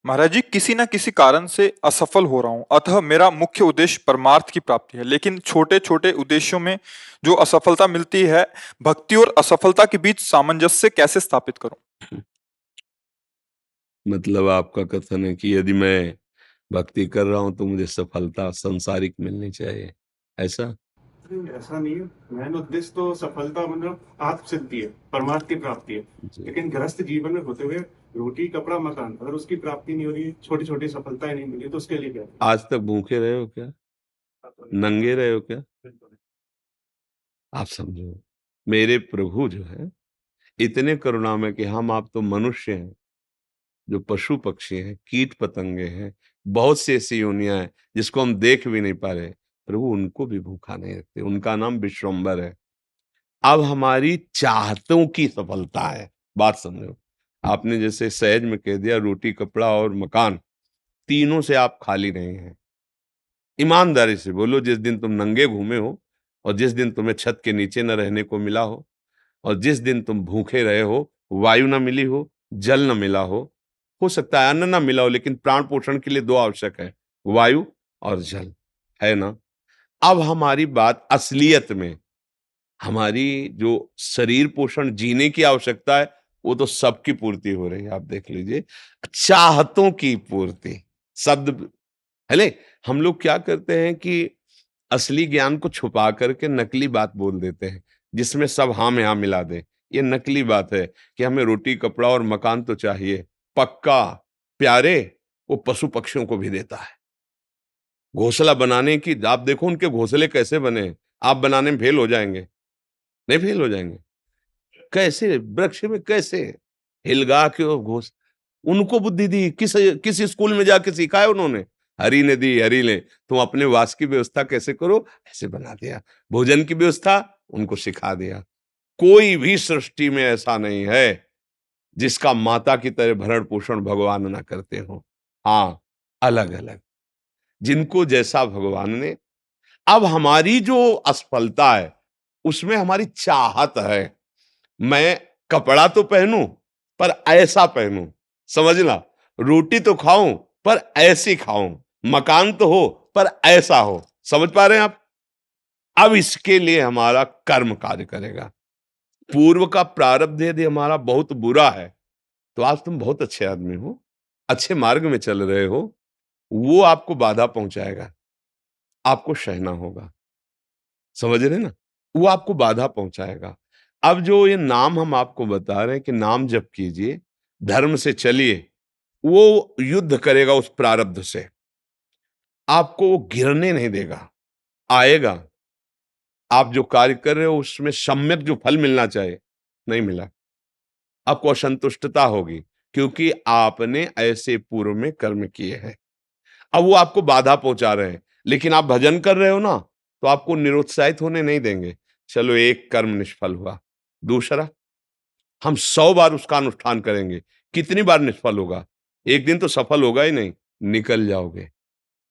महाराज जी, किसी ना किसी कारण से असफल हो रहा हूं, अतः मेरा मुख्य उद्देश्य परमार्थ की प्राप्ति है, लेकिन छोटे छोटे उद्देश्यों में जो असफलता मिलती है, भक्ति और असफलता के बीच सामंजस्य कैसे स्थापित करूं? मतलब आपका कथन है कि यदि मैं भक्ति कर रहा हूं तो मुझे सफलता सांसारिक मिलनी चाहिए, ऐसा? नहीं, ऐसा नहीं है। मेन उद्देश्य तो सफलता मतलब आत्म सिद्धि है, परमार्थ की प्राप्ति है। जी। लेकिन गृहस्थ जीवन में होते हुए रोटी कपड़ा मकान, अगर उसकी प्राप्ति नहीं हो रही, छोटी छोटी सफलताएं नहीं मिली, तो उसके लिए क्या? आज तक भूखे रहे हो क्या? नंगे रहे हो क्या? आप समझो, मेरे प्रभु जो है इतने करुणामय कि हम आप तो मनुष्य हैं, जो पशु पक्षी हैं, कीट पतंगे हैं, बहुत सी ऐसी योनियां हैं जिसको हम देख भी नहीं पा रहे, प्रभु उनको भी भूखा नहीं रखते। उनका नाम विश्वम्बर है। अब हमारी चाहतों की सफलता है, बात समझो। आपने जैसे सहज में कह दिया रोटी कपड़ा और मकान, तीनों से आप खाली नहीं हैं। ईमानदारी से बोलो, जिस दिन तुम नंगे घूमे हो और जिस दिन तुम्हें छत के नीचे न रहने को मिला हो और जिस दिन तुम भूखे रहे हो, वायु न मिली हो, जल न मिला हो सकता है अन्न न मिला हो, लेकिन प्राण पोषण के लिए दो आवश्यक है, वायु और जल, है ना? अब हमारी बात असलियत में, हमारी जो शरीर पोषण जीने की आवश्यकता है वो तो सबकी पूर्ति हो रही है। आप देख लीजिए, चाहतों की पूर्ति, शब्द हेले, हम लोग क्या करते हैं कि असली ज्ञान को छुपा करके नकली बात बोल देते हैं, जिसमें सब हाँ में हाँ मिला दें। ये नकली बात है कि हमें रोटी, कपड़ा और मकान तो चाहिए, पक्का, प्यारे, वो पशु पक्षियों को भी देता है। घोंसला बनाने की आप देखो उनके घोंसले कैसे बने हैं, आप बनाने में फेल हो जाएंगे, नहीं फेल हो जाएंगे? कैसे वृक्ष में कैसे हिलगा के वो घोष, उनको बुद्धि दी, किस स्कूल में जाके सिखाया उन्होंने? हरि ने दी, हरि ने। तुम अपने वास की व्यवस्था कैसे करो, ऐसे बना दिया। भोजन की व्यवस्था उनको सिखा दिया। कोई भी सृष्टि में ऐसा नहीं है जिसका माता की तरह भरण पोषण भगवान ना करते हो। हाँ, अलग अलग, जिनको जैसा भगवान ने। अब हमारी जो असफलता है उसमें हमारी चाहत है, मैं कपड़ा तो पहनूं पर ऐसा पहनूं, समझना, रोटी तो खाऊं पर ऐसी खाऊं, मकान तो हो पर ऐसा हो। समझ पा रहे हैं आप? अब इसके लिए हमारा कर्म कार्य करेगा। पूर्व का प्रारब्ध यदि हमारा बहुत बुरा है तो आज तुम बहुत अच्छे आदमी हो, अच्छे मार्ग में चल रहे हो, वो आपको बाधा पहुंचाएगा, आपको सहना होगा। समझ रहे ना? वो आपको बाधा पहुंचाएगा। अब जो ये नाम हम आपको बता रहे हैं कि नाम जप कीजिए, धर्म से चलिए, वो युद्ध करेगा उस प्रारब्ध से, आपको वो गिरने नहीं देगा, आएगा। आप जो कार्य कर रहे हो उसमें सम्यक जो फल मिलना चाहिए, नहीं मिला, आपको असंतुष्टता होगी, क्योंकि आपने ऐसे पूर्व में कर्म किए हैं। अब वो आपको बाधा पहुंचा रहे हैं, लेकिन आप भजन कर रहे हो ना, तो आपको निरुत्साहित होने नहीं देंगे। चलो, एक कर्म निष्फल हुआ, दूसरा हम 100 बार उसका अनुष्ठान करेंगे। कितनी बार निष्फल होगा? एक दिन तो सफल होगा ही नहीं, निकल जाओगे,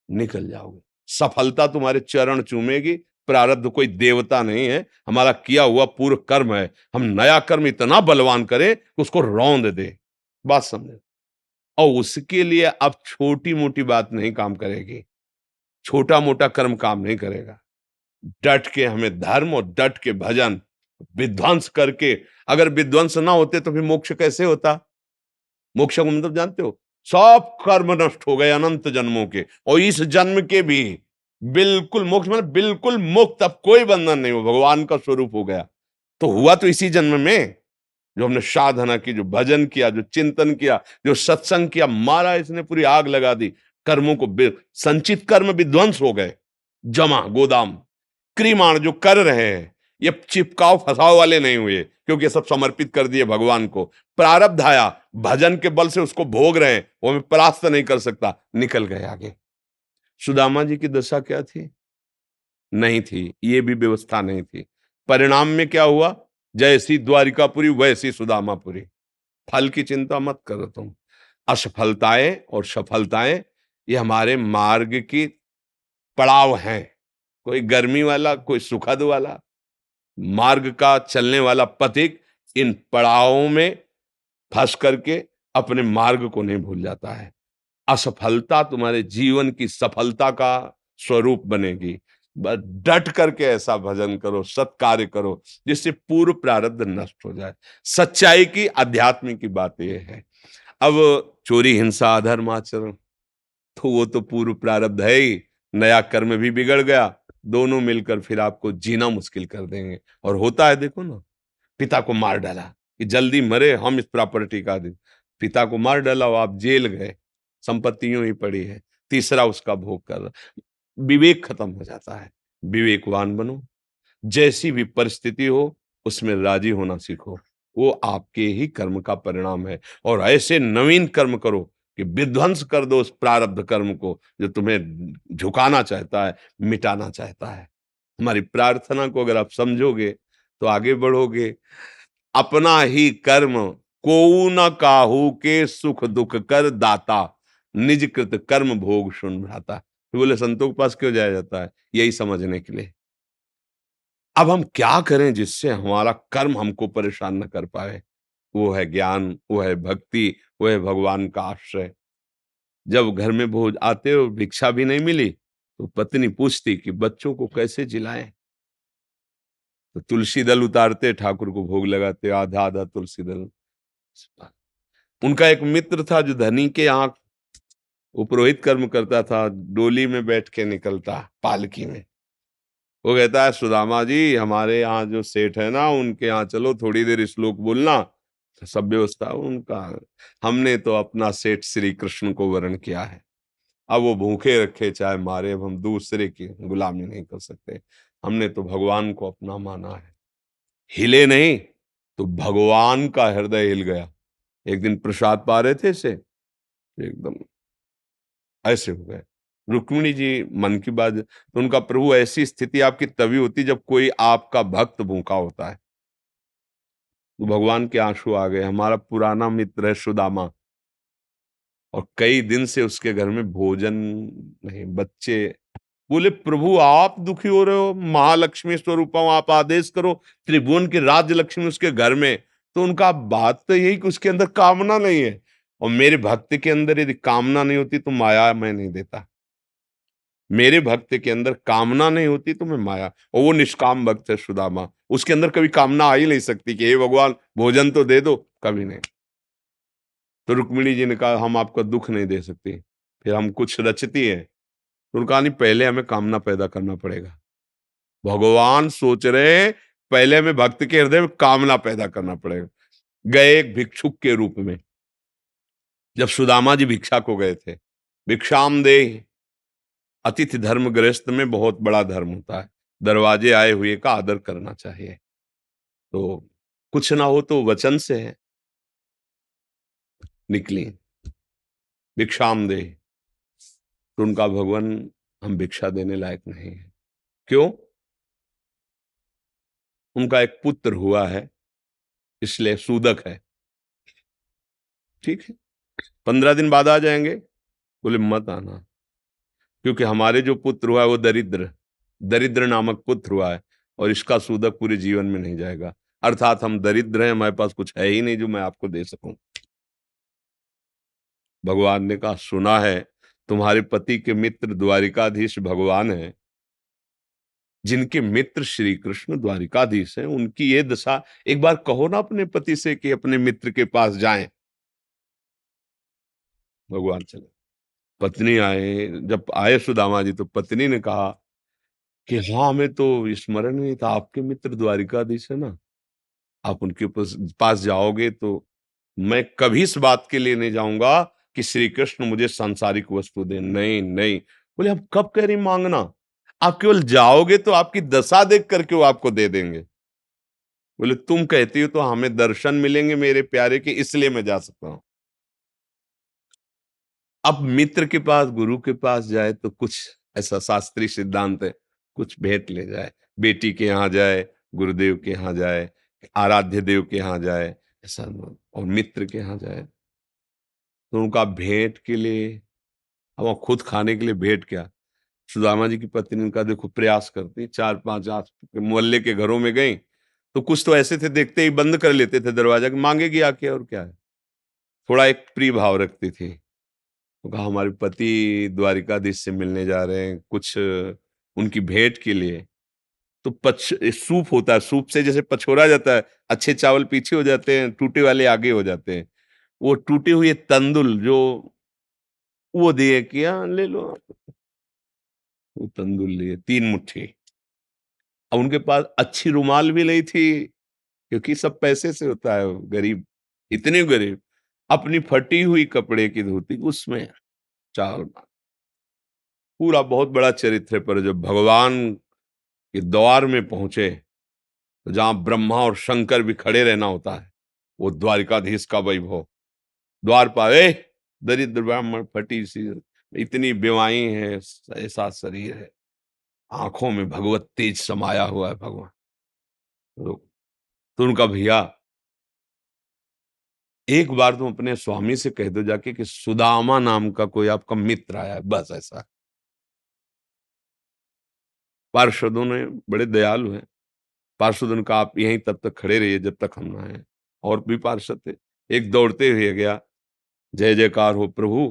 निकल जाओगे। सफलता तुम्हारे चरण चूमेगी। प्रारब्ध कोई देवता नहीं है, हमारा किया हुआ पूर्व कर्म है। हम नया कर्म इतना बलवान करें कि उसको रौंद दे। बात समझे? और उसके लिए अब छोटी मोटी बात नहीं काम करेगी, छोटा मोटा कर्म काम नहीं करेगा। डट के हमें धर्म और डट के भजन, विध्वंस करके, अगर विध्वंस ना होते तो फिर मोक्ष कैसे होता? मोक्ष का मतलब जानते हो? सब कर्म नष्ट हो गए अनंत जन्मों के, और इस जन्म के भी बिल्कुल मोक्ष, मतलब बिल्कुल मुक्त, अब कोई बंधन नहीं हो, भगवान का स्वरूप हो गया। तो हुआ तो इसी जन्म में, जो हमने साधना की, जो भजन किया, जो चिंतन किया, जो सत्संग किया, मारा इसने पूरी आग लगा दी। कर्मों को संचित कर्म विध्वंस हो गए, जमा गोदाम। क्रियमाण जो कर रहे हैं, ये चिपकाव फसाव वाले नहीं हुए, क्योंकि ये सब समर्पित कर दिए भगवान को। प्रारब्ध आया, भजन के बल से उसको भोग रहे हैं, वो हमें परास्त नहीं कर सकता, निकल गए आगे। सुदामा जी की दशा क्या थी? नहीं थी, ये भी व्यवस्था नहीं थी। परिणाम में क्या हुआ? जैसी द्वारिकापुरी वैसी सुदामापुरी। फल की चिंता मत करो तुम। असफलताएं और सफलताएं ये हमारे मार्ग की पड़ाव हैं, कोई गर्मी वाला, कोई सुखद वाला। मार्ग का चलने वाला पथिक इन पड़ावों में फंस करके अपने मार्ग को नहीं भूल जाता है। असफलता तुम्हारे जीवन की सफलता का स्वरूप बनेगी। बस डट करके ऐसा भजन करो, सत्कार्य करो, जिससे पूर्व प्रारब्ध नष्ट हो जाए। सच्चाई की, अध्यात्म की बात यह है। अब चोरी, हिंसा, अधर्म आचरण, तो वो तो पूर्व प्रारब्ध है ही, नया कर्म भी बिगड़ गया, दोनों मिलकर फिर आपको जीना मुश्किल कर देंगे। और होता है, देखो ना, पिता को मार डाला कि जल्दी मरे हम इस प्रॉपर्टी का दिन, पिता को मार डाला और आप जेल गए, संपत्ति यूं ही पड़ी है, तीसरा उसका भोग कर रहा। विवेक खत्म हो जाता है। विवेकवान बनो, जैसी भी परिस्थिति हो उसमें राजी होना सीखो, वो आपके ही कर्म का परिणाम है। और ऐसे नवीन कर्म करो कि विध्वंस कर दो उस प्रारब्ध कर्म को जो तुम्हें झुकाना चाहता है, मिटाना चाहता है। हमारी प्रार्थना को अगर आप समझोगे तो आगे बढ़ोगे। अपना ही कर्म कोऊ न काहू के सुख दुख कर दाता, निज कृत कर्म भोग सुन भ्राता। तो बोले संतों के पास क्यों जाया जाता है? यही समझने के लिए। अब हम क्या करें जिससे हमारा कर्म हमको परेशान न कर पाए? वो है ज्ञान, वो है भक्ति, वो है भगवान का आश्रय। जब घर में भोज आते हो, भिक्षा भी नहीं मिली तो पत्नी पूछती कि बच्चों को कैसे जिलाएं। तो तुलसी दल उतारते, ठाकुर को भोग लगाते, आधा आधा तुलसी दल। उनका एक मित्र था जो धनी के यहाँ वो पुरोहित कर्म करता था, डोली में बैठ के निकलता, पालकी में। वो कहता है, सुदामा जी हमारे यहाँ जो सेठ है ना, उनके यहाँ चलो, थोड़ी देर श्लोक बोलना। तो सब व्यवस्था उनका। हमने तो अपना सेठ श्री कृष्ण को वरण किया है, अब वो भूखे रखे चाहे मारे, अब हम दूसरे की गुलामी नहीं कर सकते। हमने तो भगवान को अपना माना है। हिले नहीं तो भगवान का हृदय हिल गया। एक दिन प्रसाद पा रहे थे से एकदम ऐसे हो गए। रुक्मिणी जी मन की बात, तो उनका प्रभु ऐसी स्थिति आपकी तभी होती जब कोई आपका भक्त भूखा होता है। तो भगवान के आंसू आ गए। हमारा पुराना मित्र है सुदामा, और कई दिन से उसके घर में भोजन नहीं, बच्चे। बोले प्रभु आप दुखी हो रहे हो, महालक्ष्मी स्वरूपम आप आदेश करो, त्रिभुवन की राज्य लक्ष्मी उसके घर में। तो उनका बात तो यही कि उसके अंदर कामना नहीं है, और मेरे भक्त के अंदर यदि कामना नहीं होती तो माया मैं नहीं देता। मेरे भक्त के अंदर कामना नहीं होती तो मैं माया, और वो निष्काम भक्त है सुदामा, उसके अंदर कभी कामना आ ही नहीं सकती कि हे भगवान भोजन तो दे दो, कभी नहीं। तो रुक्मिणी जी ने कहा हम आपका दुख नहीं दे सकते, फिर हम कुछ रचती है। तो उन्होंने कहा नहीं, पहले हमें कामना पैदा करना पड़ेगा। भगवान सोच रहे पहले हमें भक्त के हृदय में कामना पैदा करना पड़ेगा। गए एक भिक्षुक के रूप में, जब सुदामा जी भिक्षा को गए थे, भिक्षाम दे, अतिथि धर्म गृहस्थ में बहुत बड़ा धर्म होता है, दरवाजे आए हुए का आदर करना चाहिए। तो कुछ ना हो तो वचन से है, निकली भिक्षाम दे। तो उनका भगवान हम भिक्षा देने लायक नहीं है। क्यों? उनका एक पुत्र हुआ है, इसलिए सूदक है। ठीक है, 15 दिन बाद आ जाएंगे। बोले मत आना, क्योंकि हमारे जो पुत्र हुआ है वो दरिद्र, दरिद्र नामक पुत्र हुआ है, और इसका सूदक पूरे जीवन में नहीं जाएगा। अर्थात हम दरिद्र हैं, हमारे पास कुछ है ही नहीं जो मैं आपको दे सकूं। भगवान ने कहा सुना है तुम्हारे पति के मित्र द्वारिकाधीश भगवान है, जिनके मित्र श्री कृष्ण द्वारिकाधीश हैं, उनकी ये दशा, एक बार कहो ना अपने पति से कि अपने मित्र के पास जाएं। भगवान चले, पत्नी आए, जब आए सुदामा जी तो पत्नी ने कहा कि हाँ हमें तो स्मरण नहीं था, आपके मित्र द्वारिकाधीश है ना, आप उनके पास जाओगे तो मैं कभी इस बात के लिए नहीं जाऊंगा कि श्री कृष्ण मुझे सांसारिक वस्तु दे। नहीं नहीं। बोले आप कब कह रही मांगना, आप केवल जाओगे तो आपकी दशा देख करके वो आपको दे देंगे। बोले तुम कहती हो तो हमें दर्शन मिलेंगे मेरे प्यारे के, इसलिए मैं जा सकता हूं। अब मित्र के पास, गुरु के पास जाए तो कुछ ऐसा शास्त्रीय सिद्धांत है, कुछ भेंट ले जाए, बेटी के यहाँ जाए, गुरुदेव के यहाँ जाए, आराध्य देव के यहाँ जाए, ऐसा, और मित्र के यहाँ जाए तो उनका भेंट के लिए, अब वो खुद खाने के लिए भेंट क्या। सुदामा जी की पत्नी ने कहा देखो प्रयास करती, 4-5 आस के मोहल्ले के घरों में गई तो कुछ तो ऐसे थे देखते ही बंद कर लेते थे दरवाजा, कि मांगेगी आके और क्या है। थोड़ा एक प्रिय भाव रखती थी। तो कहा हमारे पति द्वारिकाधीश से मिलने जा रहे हैं, कुछ उनकी भेंट के लिए। तो सूप होता है, सूप से जैसे पछोरा जाता है, अच्छे चावल पीछे हो जाते हैं, टूटे वाले आगे हो जाते हैं, वो टूटे हुए तंदुल जो वो दिए कि हाँ ले लो आप। वो तंदुल लिए 3 मुट्ठी। अब उनके पास अच्छी रुमाल भी नहीं थी, क्योंकि सब पैसे से होता है, गरीब, इतने गरीब। अपनी फटी हुई कपड़े की धोती उसमें चावल, पूरा बहुत बड़ा चरित्र है। पर जब भगवान के द्वार में पहुंचे तो जहां ब्रह्मा और शंकर भी खड़े रहना होता है, वो द्वारिकाधीश का वैभव। द्वार पर दरिद्र ब्राह्मण, फटी सी, इतनी बेवाई है, ऐसा शरीर है, आंखों में भगवत तेज समाया हुआ है भगवान। तो उनका भैया, एक बार तुम अपने स्वामी से कह दो जाके कि सुदामा नाम का कोई आपका मित्र आया है, बस ऐसा। पार्षदों ने, बड़े दयालु हैं, पार्षदों ने कहा आप यहीं तब तक खड़े रहिए जब तक हम ना आए। और भी पार्षद थे, एक दौड़ते हुए गया, जय जयकार हो प्रभु,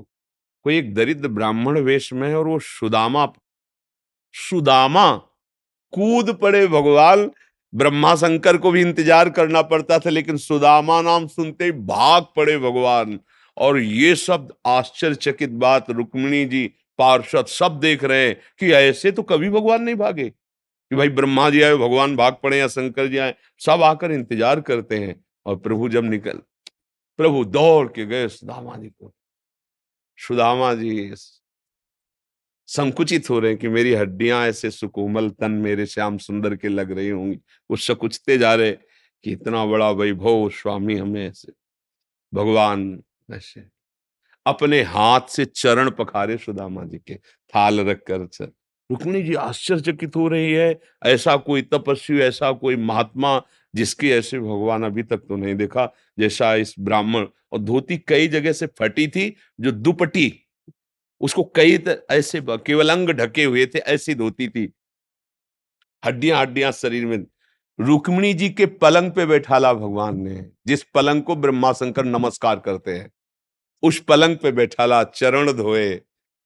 कोई एक दरिद्र ब्राह्मण वेश में है और वो सुदामा सुदामा कूद पड़े भगवान। ब्रह्मा शंकर को भी इंतजार करना पड़ता था, लेकिन सुदामा नाम सुनते ही भाग पड़े भगवान। और ये सब आश्चर्यचकित बात रुक्मिणी जी, पार्षद सब देख रहे हैं कि ऐसे तो कभी भगवान नहीं भागे, कि भाई ब्रह्मा जी आए भगवान भाग पड़े या शंकर जी आए, सब आकर इंतजार करते हैं। और प्रभु जब प्रभु दौड़ के गए सुदामा जी को। सुदामा जी संकुचित हो रहे हैं कि मेरी हड्डियां ऐसे सुकोमल, तन मेरे श्याम सुंदर के लग रही होंगी। वो सकुचते जा रहे कि इतना बड़ा वैभव स्वामी हमें ऐसे। भगवान ऐसे अपने हाथ से चरण पखारे सुदामा जी के, थाल रखकर। रुक्मिणी जी आश्चर्यचकित हो रही है, ऐसा कोई तपस्वी, ऐसा कोई महात्मा जिसकी ऐसे भगवान अभी तक तो नहीं देखा जैसा इस ब्राह्मण। और धोती कई जगह से फटी थी, जो दुपट्टी उसको ऐसे केवल अंग ढके हुए थे, ऐसी धोती थी, हड्डियां हड्डियां शरीर में। रुक्मिणी जी के पलंग पे बैठाला भगवान ने, जिस पलंग को ब्रह्मा शंकर नमस्कार करते हैं, उस पलंग पे बैठाला, चरण धोए,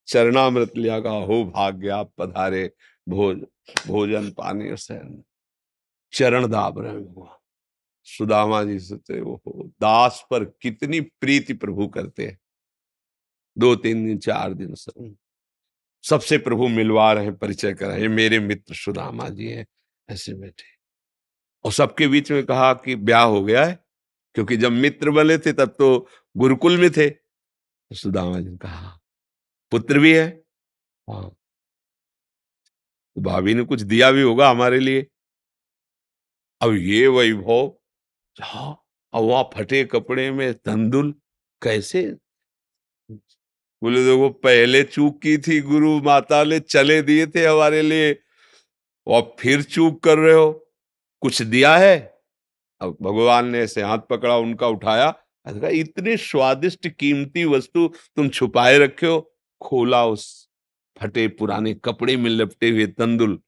चरणामृत लिया का हो भाग्य आप पधारे, भोजन पानी सैन, चरण दाब रहे भगवान। सुदामा जी सोचते वो दास पर कितनी प्रीति प्रभु करते हैं। 2-3 दिन 4 दिन सबसे प्रभु मिलवा रहे हैं, परिचय करा, ये मेरे मित्र सुदामा जी हैं, ऐसे बैठे। और सबके बीच में कहा कि ब्याह हो गया है, क्योंकि जब मित्र बने थे तब तो गुरुकुल में थे। तो सुदामा जी ने कहा पुत्र भी है। हाँ, तो भाभी ने कुछ दिया भी होगा हमारे लिए। अब ये वैभव, हाँ, अब वहां फटे कपड़े में तंदुल कैसे। बोले देखो पहले चूक की थी, गुरु माता ने चले दिए थे हमारे लिए, और फिर चूक कर रहे हो, कुछ दिया है। अब भगवान ने ऐसे हाथ पकड़ा उनका, उठाया, कहा इतने स्वादिष्ट कीमती वस्तु तुम छुपाए रखे हो। खोला, उस फटे पुराने कपड़े में लपटे हुए तंदुल।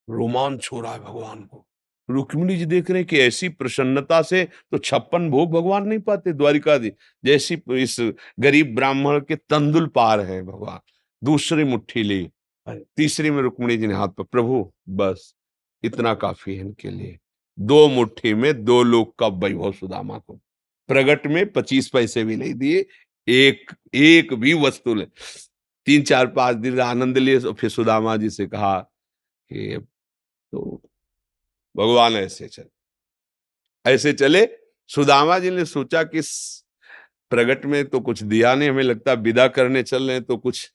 रोमांच हो रहा है भगवान को। रुक्मिणी जी देख रहे हैं कि ऐसी प्रसन्नता से तो 56 भोग भगवान नहीं पाते द्वारिकाधीश, जैसी इस गरीब ब्राह्मण के तंदुल पा रहे हैं भगवान। दूसरी मुट्ठी ली, तीसरी में रुक्मिणी जी ने हाथ पर, प्रभु बस इतना काफी है इनके लिए। 2 मुट्ठी में 2 लोग का वैभव सुदामा को। प्रगट में 25 पैसे भी नहीं दिए, एक भी वस्तु ले। 3-4-5 दिन आनंद लिए, फिर सुदामा जी से कहा कि तो भगवान ऐसे चले। सुदामा जी ने सोचा कि प्रगट में तो कुछ दिया नहीं, हमें लगता विदा करने चल रहे हैं, तो कुछ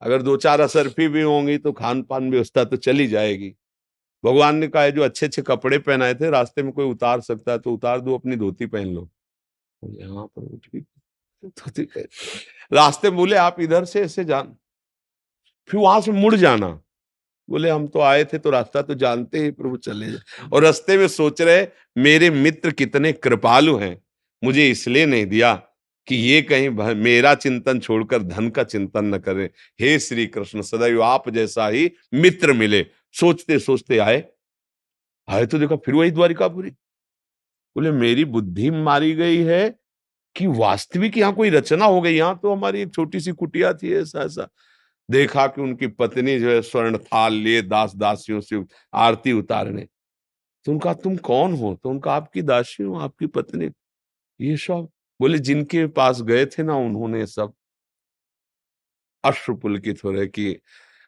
अगर 2-4 असरफी भी होंगी तो खान पान व्यवस्था तो चली जाएगी। भगवान ने कहा जो अच्छे अच्छे कपड़े पहनाए थे, रास्ते में कोई उतार सकता है तो उतार दो, अपनी धोती पहन लो। यहाँ पर धोती पहन, रास्ते में बोले आप इधर से ऐसे जान, फिर वहां से मुड़ जाना। बोले हम तो आए थे तो रास्ता तो जानते ही, प्रभु चले जाए। और रास्ते में सोच रहे मेरे मित्र कितने कृपालु हैं, मुझे इसलिए नहीं दिया कि ये कहीं मेरा चिंतन छोड़कर धन का चिंतन न करें। हे श्री कृष्ण, सदैव आप जैसा ही मित्र मिले। सोचते सोचते आए तो देखा फिर वही द्वारिकापुरी। बोले मेरी बुद्धि मारी गई है कि वास्तविक यहाँ कोई रचना हो गई। यहाँ तो हमारी एक छोटी सी कुटिया थी, ऐसा ऐसा। देखा कि उनकी पत्नी जो है स्वर्ण थाल लिए दास दासियों से आरती उतारने। तो उनका तुम कौन हो? तो उनका आपकी दासी हूं, आपकी पत्नी। ये सब बोले जिनके पास गए थे ना, उन्होंने सब अश्रु पुलकित हो रहे कि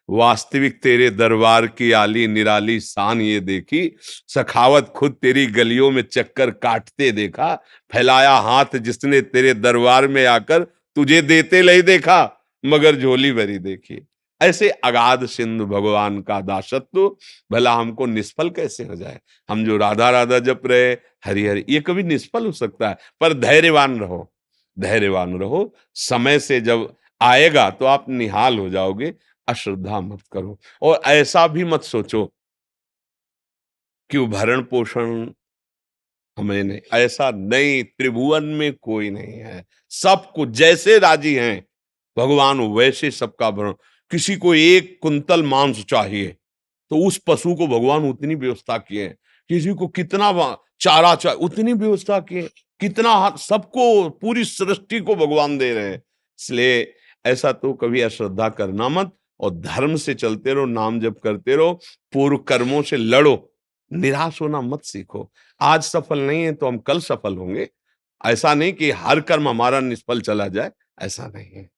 वास्तविक तेरे दरबार की आली निराली शान ये देखी, सखावत खुद तेरी गलियों में चक्कर काटते देखा, फैलाया हाथ जिसने तेरे दरबार में आकर तुझे देते नहीं देखा, मगर झोली भरी देखी। ऐसे अगाध सिंधु भगवान का दासत्व भला हमको निष्फल कैसे हो जाए। हम जो राधा राधा जप रहे, हरि हरि, ये कभी निष्फल हो सकता है। पर धैर्यवान रहो, धैर्यवान रहो। समय से जब आएगा तो आप निहाल हो जाओगे। अश्रद्धा मत करो, और ऐसा भी मत सोचो कि वो भरण पोषण हमें नहीं, ऐसा नहीं। त्रिभुवन में कोई नहीं है, सबको जैसे राजी हैं भगवान वैसे सबका भरण। किसी को 1 कुंतल मांस चाहिए तो उस पशु को भगवान उतनी व्यवस्था किए। किसी को कितना चारा चाहिए उतनी व्यवस्था किए। कितना सबको, पूरी सृष्टि को भगवान दे रहे हैं। इसलिए ऐसा तो कभी अश्रद्धा करना मत। और धर्म से चलते रहो, नाम जप करते रहो, पूर्व कर्मों से लड़ो, निराश होना मत सीखो। आज सफल नहीं है तो हम कल सफल होंगे। ऐसा नहीं कि हर कर्म हमारा निष्फल चला जाए, ऐसा नहीं है।